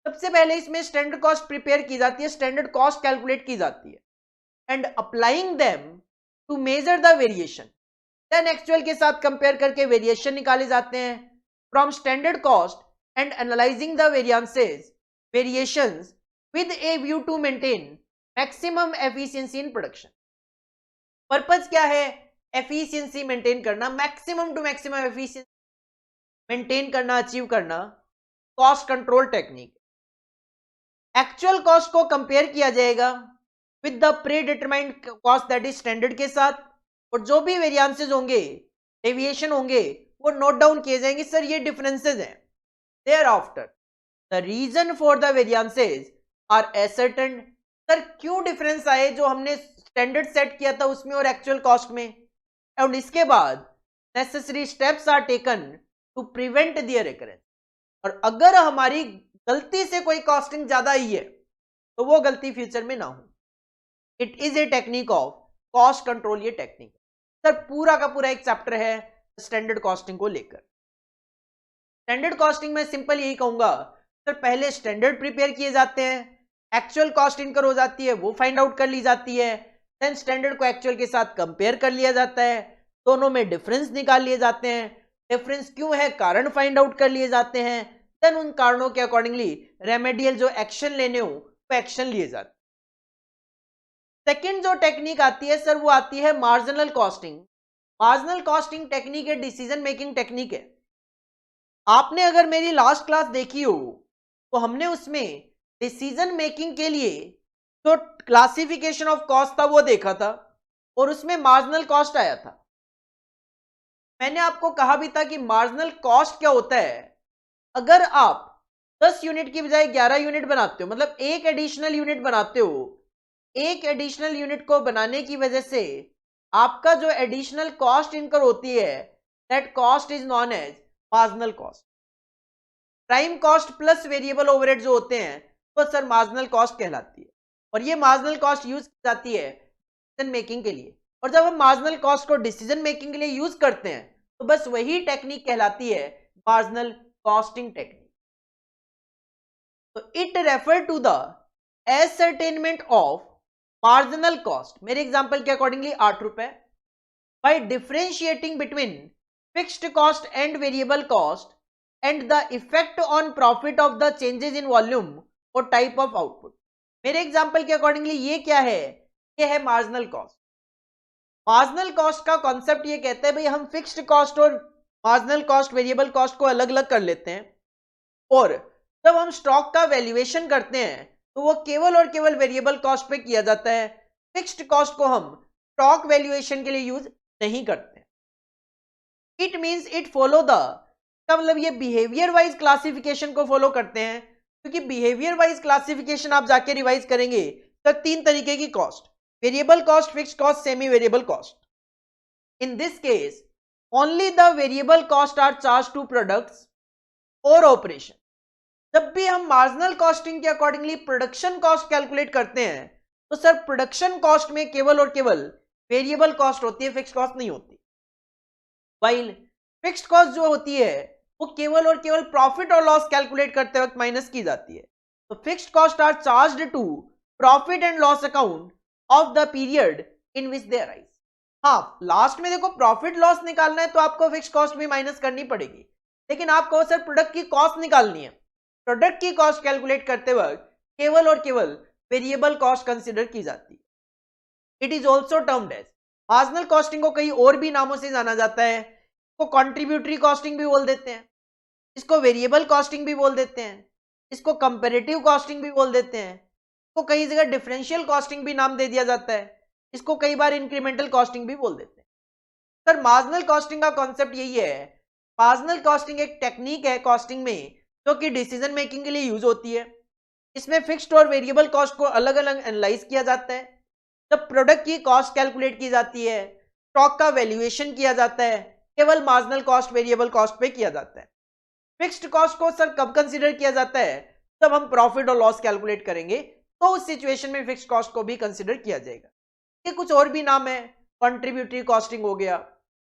सबसे पहले इसमें स्टैंडर्ड कॉस्ट प्रिपेयर की जाती है, स्टैंडर्ड कॉस्ट कैलकुलेट की जाती है, and applying them to measure the variation, then actual के साथ कंपेयर करके वेरिएशन निकाले जाते हैं from standard cost and analysing the variations with a view to maintain maximum efficiency in production। Purpose क्या है? एफिशिएंसी मेंटेन करना, maximum to maximum efficiency maintain करना, अचीव करना, cost control technique. Actual cost को कंपेयर किया जाएगा with the predetermined cost that is standard के साथ, और जो भी वेरिएंसेस होंगे, डेविएशन होंगे, वो नोट डाउन किए जाएंगे, सर ये डिफरेंसेस हैं। Thereafter the reason for the variances are ascertained. Sir क्यों डिफरेंस आए जो हमने स्टैंडर्ड सेट किया था उसमें और एक्चुअल कॉस्ट में, और इसके बाद necessary steps are taken to prevent their recurrence. और अगर हमारी गलती से कोई कॉस्टिंग ज्यादा ही है तो वो गलती फ्यूचर में ना हो। It is a technique of cost control, ये टेक्निक है। सर पूरा का पूरा एक चैप्टर है स्टैंडर्ड कॉस्टिंग को लेकर। स्टैंडर्ड कॉस्टिंग में सिंपल यही कहूंगा, सर पहले स्टैंडर्ड प्रिपेयर किए जाते हैं, एक्चुअल कॉस्ट इनकर हो जाती है, वो फाइंड आउट कर ली जाती है, देन स्टैंडर्ड को एक्चुअल के साथ कंपेयर कर लिया जाता है, दोनों में डिफरेंस निकाल लिए जाते हैं, डिफरेंस क्यों है कारण फाइंड आउट कर लिए जाते हैं, देन उन कारणों के अकॉर्डिंगली रेमेडियल जो एक्शन लेने हो वो एक्शन लिए जाते हैं। सेकेंड जो टेक्निक आती है सर वो आती है marginal costing. Marginal costing technique है डिसीजन मेकिंग टेक्निक है। आपने अगर मेरी लास्ट क्लास देखी हो तो हमने उसमें डिसीजन मेकिंग के लिए जो क्लासिफिकेशन ऑफ कॉस्ट था वो देखा था, और उसमें मार्जिनल कॉस्ट आया था। मैंने आपको कहा भी था कि मार्जिनल कॉस्ट क्या होता है। अगर आप 10 यूनिट की बजाय 11 यूनिट बनाते हो, मतलब एक एडिशनल यूनिट बनाते हो, एक एडिशनल यूनिट को बनाने की वजह से आपका जो एडिशनल कॉस्ट इनकर होती है, that cost is known as marginal cost. Prime cost plus variable overhead जो होते हैं तो सर मार्जिनल कॉस्ट कहलाती है, और ये मार्जिनल कॉस्ट यूज की जाती है डिसीजन मेकिंग के लिए। और जब हम मार्जिनल कॉस्ट को डिसीजन मेकिंग के लिए यूज करते हैं तो बस वही टेक्निक कहलाती है मार्जिनल कॉस्टिंग टेक्निक। तो it refer to the ascertainment of marginal cost मेरे एग्जांपल के अकॉर्डिंगली 8 रुपए, by differentiating between fixed cost and variable cost and the effect on profit of the changes in volume और टाइप ऑफ आउटपुट। मेरे एग्जांपल के अकॉर्डिंगली ये क्या है, ये है मार्जिनल कॉस्ट। मार्जिनल कॉस्ट का कॉन्सेप्ट ये कहता है भाई हम फिक्स्ड कॉस्ट और मार्जिनल कॉस्ट वेरिएबल कॉस्ट को अलग अलग कर लेते हैं, और जब हम स्टॉक का वैल्यूएशन करते हैं तो वो केवल और केवल वेरिएबल कॉस्ट पे किया जाता है, फिक्स्ड कॉस्ट को हम स्टॉक वैल्यूएशन के लिए यूज नहीं करते। It means it follow the, का मतलब ये बिहेवियर वाइज क्लासिफिकेशन को फॉलो करते हैं, क्योंकि बिहेवियर वाइज क्लासिफिकेशन आप जाके रिवाइज करेंगे तो 3 तरीके की cost, variable cost, fixed cost, semi variable cost. In this case only the variable cost are charge to products or operation. जब भी हम मार्जिनल कॉस्टिंग के अकॉर्डिंगली प्रोडक्शन कॉस्ट कैलकुलेट करते हैं तो सर प्रोडक्शन कॉस्ट में केवल और केवल वेरिएबल कॉस्ट होती है, फिक्स्ड कॉस्ट नहीं होती। वाइल फिक्स्ड कॉस्ट जो होती है वो केवल और केवल प्रॉफिट और लॉस कैलकुलेट करते वक्त माइनस की जाती है। तो fixed cost are charged to profit and loss account of the period in which they arise. हाँ, लास्ट में देखो प्रॉफिट लॉस निकालना है तो आपको फिक्स्ड कॉस्ट भी माइनस करनी पड़ेगी, लेकिन आपको सर प्रोडक्ट की कॉस्ट निकालनी है, प्रोडक्ट की कॉस्ट कैलकुलेट करते वक्त केवल और केवल वेरिएबल कॉस्ट कंसीडर की जाती है। It is also termed as, marginal costing को कई और भी नामों से जाना जाता है, इसको कॉन्ट्रीब्यूटरी कॉस्टिंग भी बोल देते हैं, इसको वेरिएबल कॉस्टिंग भी बोल देते हैं, इसको कंपेरेटिव कॉस्टिंग भी बोल देते हैं, इसको कई जगह डिफरेंशियल कॉस्टिंग भी नाम दे दिया जाता है, इसको कई बार इंक्रीमेंटल कॉस्टिंग भी बोल देते हैं। सर मार्जिनल कॉस्टिंग का कॉन्सेप्ट यही है, मार्जिनल कॉस्टिंग एक टेक्निक है कॉस्टिंग में जो कि डिसीजन मेकिंग के लिए यूज होती है। इसमें फिक्स्ड और वेरिएबल कॉस्ट को अलग अलग एनालाइज किया जाता है। जब प्रोडक्ट की कॉस्ट कैलकुलेट की जाती है, स्टॉक का वैल्यूएशन किया जाता है, केवल मार्जिनल कॉस्ट वेरिएबल कॉस्ट पे किया जाता है। फिक्स्ड कॉस्ट को सर कब कंसीडर किया जाता है, जब हम प्रॉफिट और लॉस कैलकुलेट करेंगे तो उस सिचुएशन में फिक्स्ड कॉस्ट को भी कंसीडर किया जाएगा। ये कुछ और भी नाम है, कंट्रीब्यूटरी कॉस्टिंग हो गया,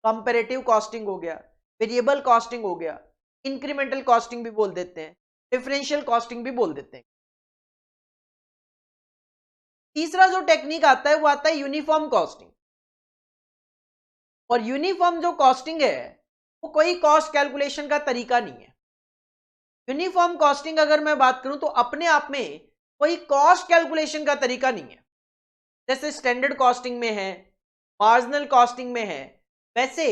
कंपैरेटिव कॉस्टिंग हो गया, वेरिएबल कॉस्टिंग हो गया, इंक्रीमेंटल कॉस्टिंग भी बोल देते हैं, डिफरेंशियल कॉस्टिंग भी बोल देते हैं। तीसरा जो टेक्निक आता है वो आता है यूनिफॉर्म कॉस्टिंग। और यूनिफॉर्म जो कॉस्टिंग है वो कोई कॉस्ट कैलकुलेशन का तरीका नहीं है। यूनिफॉर्म कॉस्टिंग अगर मैं बात करूं तो अपने आप में कोई कॉस्ट कैलकुलेशन का तरीका नहीं है। जैसे स्टैंडर्ड कॉस्टिंग में है, मार्जिनल कॉस्टिंग में है, वैसे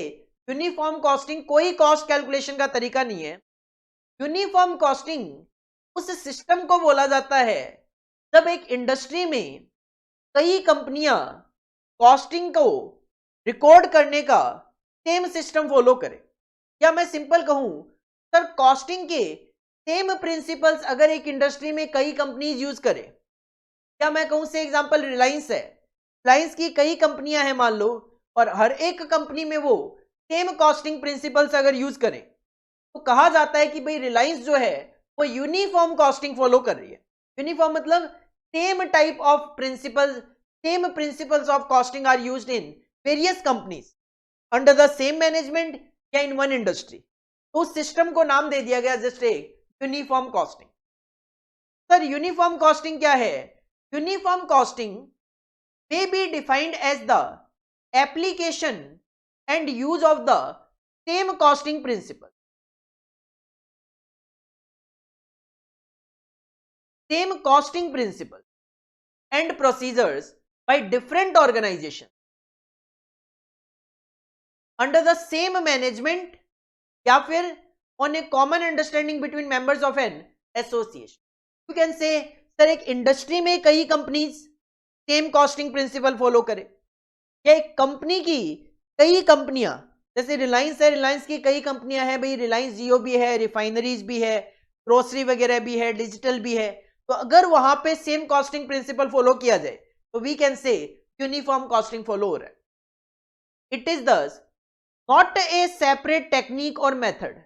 यूनिफॉर्म कॉस्टिंग कोई कॉस्ट कैलकुलेशन का तरीका नहीं है। यूनिफॉर्म कॉस्टिंग उस सिस्टम को बोला जाता है जब एक इंडस्ट्री में कई कंपनियां कॉस्टिंग को रिकॉर्ड करने का सेम सिस्टम फॉलो करें। या मैं सिंपल कहूं सर, कॉस्टिंग के सेम प्रिंसिपल्स अगर एक इंडस्ट्री में कई कंपनीज यूज करें, या मैं कहूं से एग्जांपल रिलायंस है, रिलायंस की कई कंपनियां हैं मान लो, और हर एक कंपनी में वो सेम कॉस्टिंग प्रिंसिपल्स अगर यूज करें तो कहा जाता है कि भाई रिलायंस जो है वो यूनिफॉर्म कॉस्टिंग फॉलो कर रही है। यूनिफॉर्म मतलब same type of principles, same principles of costing are used in various companies under the same management या इन वन इंडस्ट्री। तो उस सिस्टम को नाम दे दिया गया जस्ट एक uniform costing. Sir uniform costing क्या है? Uniform costing may be defined as the application and use of the same costing principle. Same costing principle and procedures by different organizations under the same management या फिर on a common understanding between members of an association. You can say sir एक इंडस्ट्री में कई companies same costing principle follow करें, या एक कंपनी की कई कंपनियां, जैसे रिलायंस है, रिलायंस की कई कंपनियां हैं भाई, रिलायंस जियो भी है, रिफाइनरीज भी है, ग्रोसरी वगैरह भी है, डिजिटल भी है, तो अगर वहां पे सेम कॉस्टिंग प्रिंसिपल फॉलो किया जाए तो we can say uniform costing follow हो रहा है। It is thus not a separate technique or method.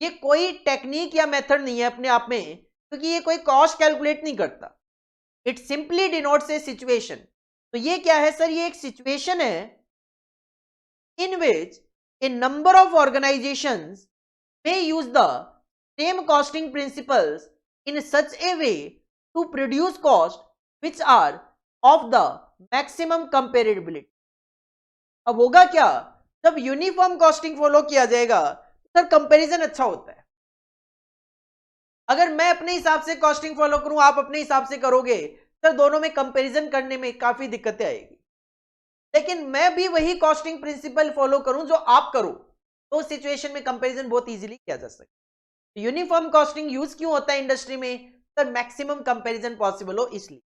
ये कोई टेक्निक या मेथड नहीं है अपने आप में, क्योंकि ये कोई कॉस्ट कैलकुलेट नहीं करता। It simply denotes a situation. तो ये क्या है सर? ये एक सिचुएशन है in which a number of organisations may use the same costing principles in such a way to produce costs which are of the maximum comparability. अब होगा क्या, जब यूनिफॉर्म कॉस्टिंग फॉलो किया जाएगा सर कंपैरिजन अच्छा होता है। अगर मैं अपने हिसाब से कॉस्टिंग फॉलो करूं, आप अपने हिसाब से करोगे, सर दोनों में कंपैरिजन करने में काफी दिक्कतें आएगी। लेकिन मैं भी वही कॉस्टिंग प्रिंसिपल फॉलो करूं जो आप करो, तो उस सिचुएशन में कंपैरिजन बहुत इजीली किया जा सकता है। यूनिफॉर्म कॉस्टिंग यूज क्यों होता है इंडस्ट्री में, सर मैक्सिमम कंपैरिजन पॉसिबल हो इसलिए।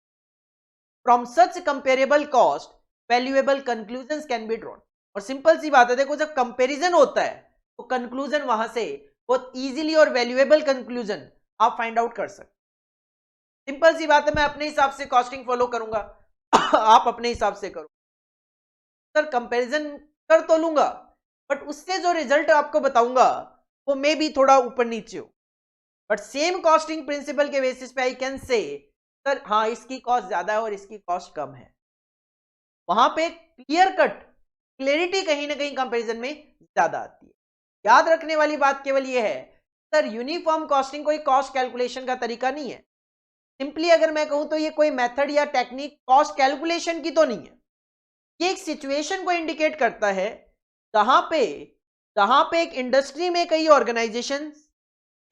From such comparable cost valuable conclusion can be drawn. और सिंपल सी बात है, देखो जब कंपैरिजन होता है तो कंक्लूजन वहां से बहुत इजीली और वैल्यूएबल कंक्लूजन आप फाइंड आउट कर सकते। सिंपल सी बात है, मैं अपने हिसाब से कॉस्टिंग फॉलो करूंगा आप अपने हिसाब से करो, सर कंपैरिजन कर तो लूंगा, बट उससे जो रिजल्ट आपको बताऊंगा वो मे भी थोड़ा ऊपर नीचे हो, बट सेम कॉस्टिंग प्रिंसिपल के बेसिस पे आई कैन से सर हाँ इसकी कॉस्ट ज्यादा है और इसकी कॉस्ट कम है। वहां पे क्लियर कट क्लैरिटी कहीं ना कहीं कंपैरिजन में ज्यादा आती है। याद रखने वाली बात केवल ये है, सर यूनिफॉर्म कॉस्टिंग कोई कॉस्ट कैलकुलेशन का तरीका नहीं है। सिंपली अगर मैं कहूं तो ये कोई मेथड या टेक्निक कॉस्ट कैलकुलेशन की तो नहीं है। ये एक सिचुएशन को इंडिकेट करता है जहां पे एक इंडस्ट्री में कई ऑर्गेनाइजेशन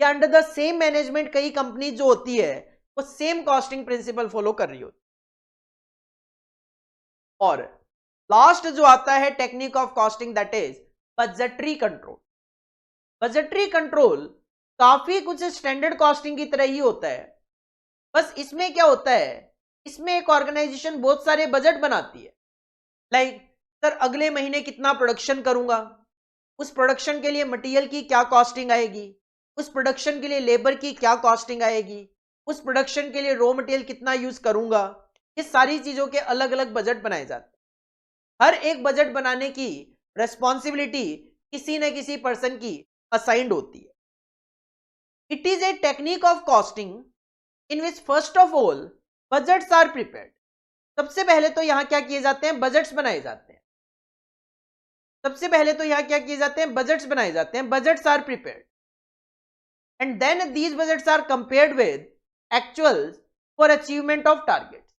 या अंडर द सेम मैनेजमेंट कई कंपनी जो होती है वो सेम कॉस्टिंग प्रिंसिपल फॉलो कर रही होती है। और लास्ट जो आता है technique of costing, that is budgetary control. Budgetary control काफी कुछ स्टैंडर्ड कॉस्टिंग की तरह ही होता है, बस इसमें क्या होता है, इसमें एक ऑर्गेनाइजेशन बहुत सारे बजट बनाती है। लाइक सर अगले महीने कितना प्रोडक्शन करूंगा, उस प्रोडक्शन के लिए मटेरियल की क्या कॉस्टिंग आएगी, उस प्रोडक्शन के लिए लेबर की क्या कॉस्टिंग आएगी, उस प्रोडक्शन के लिए रॉ मटेरियल कितना यूज करूंगा। ये सारी चीजों के अलग अलग बजट बनाए जाते हैं। हर एक बजट बनाने की रेस्पॉन्सिबिलिटी किसी न किसी पर्सन की असाइंड होती है। It is a technique of costing in which first of all budgets are prepared. सबसे पहले तो यहां क्या किए जाते हैं, बजट्स बनाए जाते हैं। सबसे पहले तो यहां क्या किए जाते हैं, बजट्स बनाए जाते हैं। Budgets are prepared and then these budgets are compared with actuals for achievement of targets.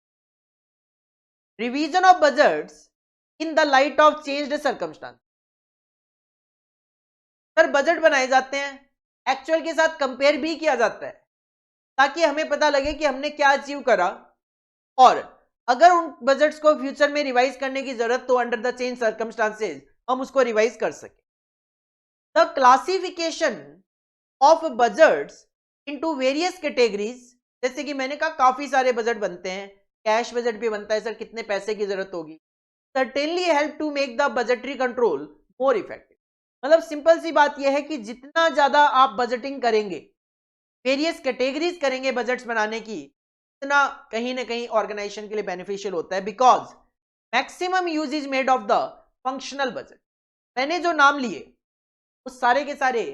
Revision of budgets in the light of changed circumstances. Sir budget बनाए जाते हैं, एक्चुअल के साथ कंपेयर भी किया जाता है ताकि हमें पता लगे कि हमने क्या अचीव करा, और अगर उन बजट्स को फ्यूचर में रिवाइज करने की जरूरत तो अंडर द चेंज सर्कमस्टांसेस हम उसको रिवाइज कर सके। The classification of budgets into various categories, जैसे कि मैंने कहा काफी सारे बजट बनते हैं, कैश बजट भी बनता है, सर कितने पैसे की जरूरत होगी, certainly help to make the budgetary control more effective. मतलब सिंपल सी बात यह है कि जितना ज्यादा आप बजटिंग करेंगे, वेरियस कैटेगरीज करेंगे बजट्स बनाने की, इतना कहीं ना कहीं ऑर्गेनाइजेशन के लिए बेनिफिशियल होता है, because maximum use is made of the functional budget. मैंने जो नाम लिए वो सारे के सारे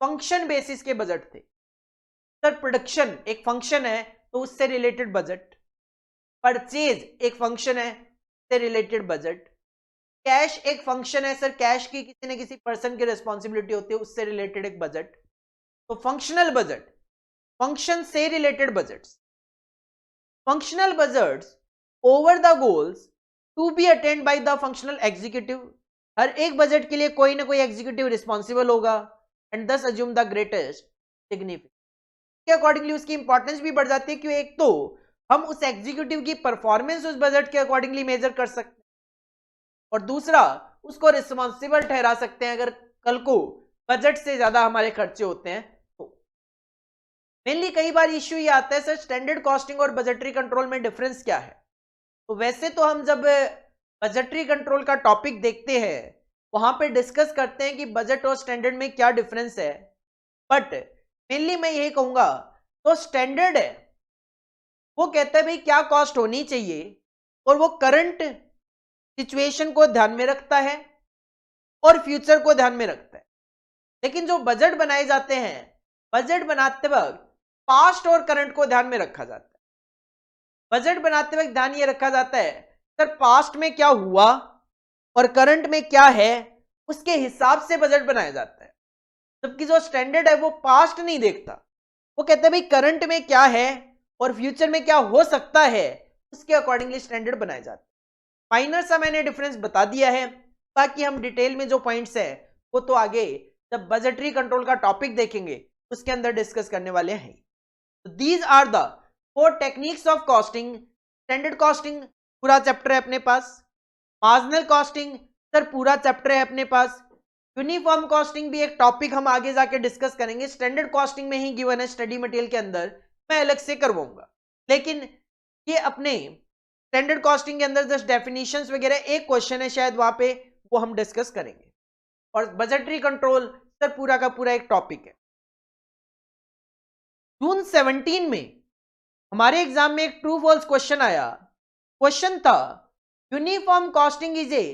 फंक्शन बेसिस के बजट थे। सर प्रोडक्शन एक फंक्शन है तो उससे रिलेटेड बजट, परचेज एक फंक्शन है से रिलेटेड बजट, कैश एक फंक्शन है, सर कैश की किसी न किसी पर्सन की रिस्पॉन्सिबिलिटी होती है उससे रिलेटेड एक बजट। तो फंक्शनल बजट, फंक्शन से related budgets, functional budgets over the goals to be attend by the functional executive. हर एक बजट के लिए कोई ना कोई एग्जीक्यूटिव रिस्पॉन्सिबल होगा and thus assume the greatest significance. के अकॉर्डिंगली उसकी इंपॉर्टेंस भी बढ़ जाती है, क्यों, एक तो हम उस एग्जीक्यूटिव की परफॉर्मेंस उस बजट के अकॉर्डिंगली मेजर कर सकते हैं, और दूसरा उसको रिस्पॉन्सिबल ठहरा सकते हैं अगर कल को बजट से ज्यादा हमारे खर्चे होते हैं तो। मेनली कई बार इश्यू ये आता है सर स्टैंडर्ड कॉस्टिंग और बजटरी कंट्रोल में डिफरेंस क्या है। तो वैसे तो हम जब बजटरी कंट्रोल का टॉपिक देखते हैं वहां पे डिस्कस करते हैं कि बजट और स्टैंडर्ड में क्या डिफरेंस है, बट मेनली मैं यही कहूंगा, तो स्टैंडर्ड है वो कहता है भाई क्या कॉस्ट होनी चाहिए और वो करंट सिचुएशन को ध्यान में रखता है और फ्यूचर को ध्यान में रखता है। लेकिन जो बजट बनाए जाते हैं, बजट बनाते वक्त पास्ट और करंट को ध्यान में रखा जाता है। बजट बनाते वक्त ध्यान ये रखा जाता है सर पास्ट में क्या हुआ और करंट में क्या है, उसके हिसाब से बजट बनाया जाता है। जबकि जो स्टैंडर्ड है वो पास्ट नहीं देखता, वो कहते हैं भाई करंट में क्या है और फ्यूचर में क्या हो सकता है, उसके अकॉर्डिंगली स्टैंडर्ड बनाए जाते हैं। माइनर सा मैंने डिफरेंस बता दिया है, बाकी हम डिटेल में जो पॉइंट्स है वो तो आगे जब बजटरी कंट्रोल का टॉपिक देखेंगे उसके अंदर डिस्कस करने वाले हैं। These are the 4 techniques of costing. Standard costing पूरा चैप्टर है अपने पास, मार्जिनल कॉस्टिंग सर पूरा चैप्टर है अपने पास, यूनिफॉर्म कॉस्टिंग भी एक टॉपिक हम आगे जाके डिस्कस करेंगे, स्टैंडर्ड कॉस्टिंग में ही गिवन है स्टडी मटेरियल के अंदर, मैं अलग से करवाऊंगा। लेकिन ये अपने स्टैंडर्ड कॉस्टिंग के अंदर जस्ट डेफिनेशंस वगैरह एक क्वेश्चन है शायद वहां पे, वो हम डिस्कस करेंगे। और बजटरी कंट्रोल सर पूरा का पूरा एक टॉपिक है। जून 17 में हमारे एग्जाम में एक ट्रू फॉल्स क्वेश्चन आया। क्वेश्चन था uniform costing is a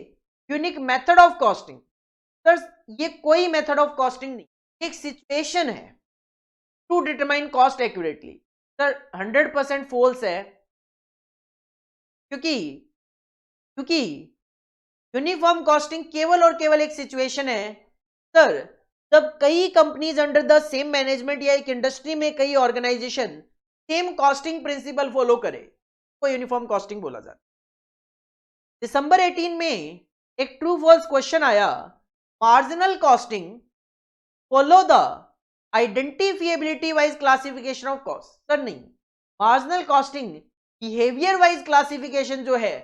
unique method of costing. Sir ये कोई मेथड ऑफ कॉस्टिंग नहीं, एक सिचुएशन है to determine cost accurately. Sir 100% false है, क्योंकि यूनिफॉर्म कॉस्टिंग केवल और केवल एक सिचुएशन है सर जब कई companies under the same management या एक इंडस्ट्री में कई organisation same costing principle follow करे को यूनिफॉर्म कॉस्टिंग बोला जाता है। दिसंबर 18 में एक ट्रू फॉल्स क्वेश्चन आया, marginal costing follow the identifiability wise classification of cost. Sir नहीं, marginal costing behaviour wise classification जो है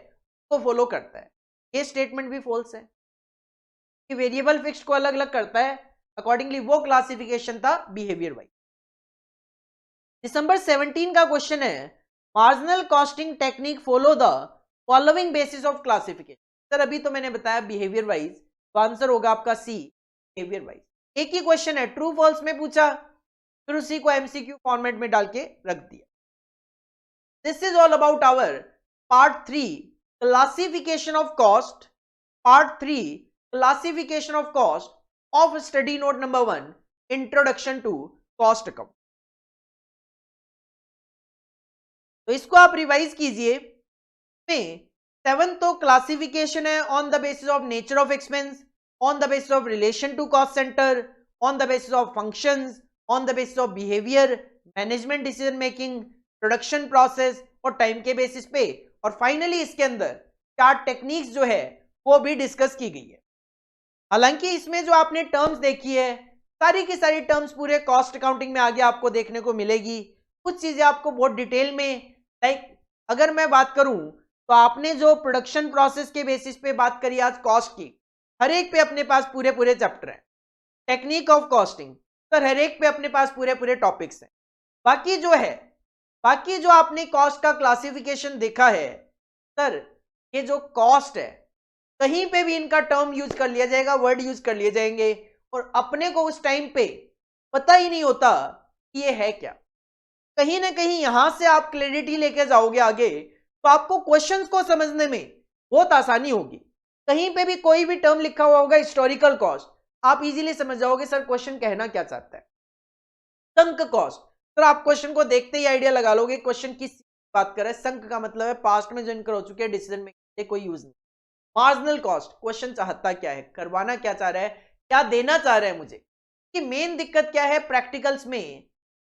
वो फॉलो करता है। ये स्टेटमेंट भी फॉल्स है कि वेरिएबल फिक्स्ड को अलग अलग करता है, अकॉर्डिंगली वो क्लासिफिकेशन था बिहेवियर वाइज। दिसंबर 17 का क्वेश्चन है, marginal costing technique follow the following basis of classification. Sir अभी तो मैंने बताया बिहेवियर वाइज, तो आंसर होगा आपका सी, बिहेवियर वाइज। एक ही क्वेश्चन है, ट्रू फॉल्स में पूछा, फिर उसी को एमसीक्यू फॉर्मेट में डाल के रख दिया। This is all about our part 3 classification of cost, part 3 classification of cost of study note number 1 introduction to cost account. तो इसको आप रिवाइज कीजिए। में 7 तो क्लासिफिकेशन है on the basis of nature of expense, on the basis of relation to cost centre, on the basis of functions, on the basis of behaviour, management decision making, production process और टाइम के बेसिस पे। और फाइनली इसके अंदर 4 टेक्निक्स जो है वो भी डिस्कस की गई है। हालांकि इसमें जो आपने टर्म्स देखी है सारी की सारी टर्म्स पूरे कॉस्ट अकाउंटिंग में आगे आपको देखने को मिलेगी। कुछ चीजें आपको बहुत डिटेल में, लाइक अगर मैं बात करूं तो आपने जो प्रोडक्शन प्रोसेस के बेसिस पे बात करी आज कॉस्ट की, हर एक पे अपने पास पूरे पूरे चैप्टर हैं। टेक्निक ऑफ कॉस्टिंग सर हर एक पे अपने पास पूरे पूरे टॉपिक्स हैं। बाकी जो आपने कॉस्ट का क्लासिफिकेशन देखा है सर, ये जो कॉस्ट है कहीं पे भी इनका टर्म यूज कर लिया जाएगा, वर्ड यूज कर लिए जाएंगे और अपने को उस टाइम पे पता ही नहीं होता कि ये है क्या। कहीं ना कहीं यहां से आप क्लैरिटी लेके जाओगे आगे तो आपको क्वेश्चंस को समझने में बहुत आसानी होगी। कहीं पे भी कोई भी टर्म लिखा हुआ होगा हिस्टोरिकल कॉस्ट, आप इजीली समझ जाओगे सर क्वेश्चन कहना क्या चाहता है। संक कॉस्ट सर आप क्वेश्चन को देखते ही आइडिया लगा लोगे क्वेश्चन किस बात कर रहा है। संक का मतलब है पास्ट में जो इनकर हो चुके हैं डिसीजन में कोई यूज नहीं। मार्जिनल कॉस्ट क्वेश्चन चाहता क्या है, करवाना क्या चाह रहा है, क्या देना चाह रहा है मुझे। कि मेन दिक्कत क्या है प्रैक्टिकल्स में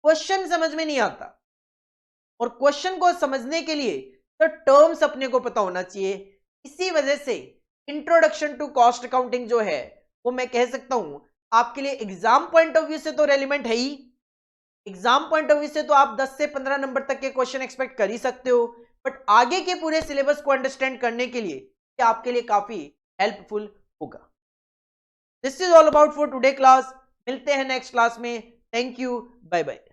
क्वेश्चन समझ में नहीं आता, और क्वेश्चन को समझने के लिए तो टर्म्स अपने को पता होना चाहिए। इसी वजह से इंट्रोडक्शन टू कॉस्ट अकाउंटिंग जो है वो मैं कह सकता हूं आपके लिए एग्जाम पॉइंट ऑफ व्यू से तो रेलिवेंट है ही। एग्जाम पॉइंट ऑफ व्यू से तो आप 10 से 15 नंबर तक के क्वेश्चन एक्सपेक्ट कर ही सकते हो, बट आगे के पूरे सिलेबस को अंडरस्टैंड करने के लिए ये आपके लिए काफी हेल्पफुल होगा। This is all about for today class. मिलते हैं नेक्स्ट क्लास में। Thank you, bye bye.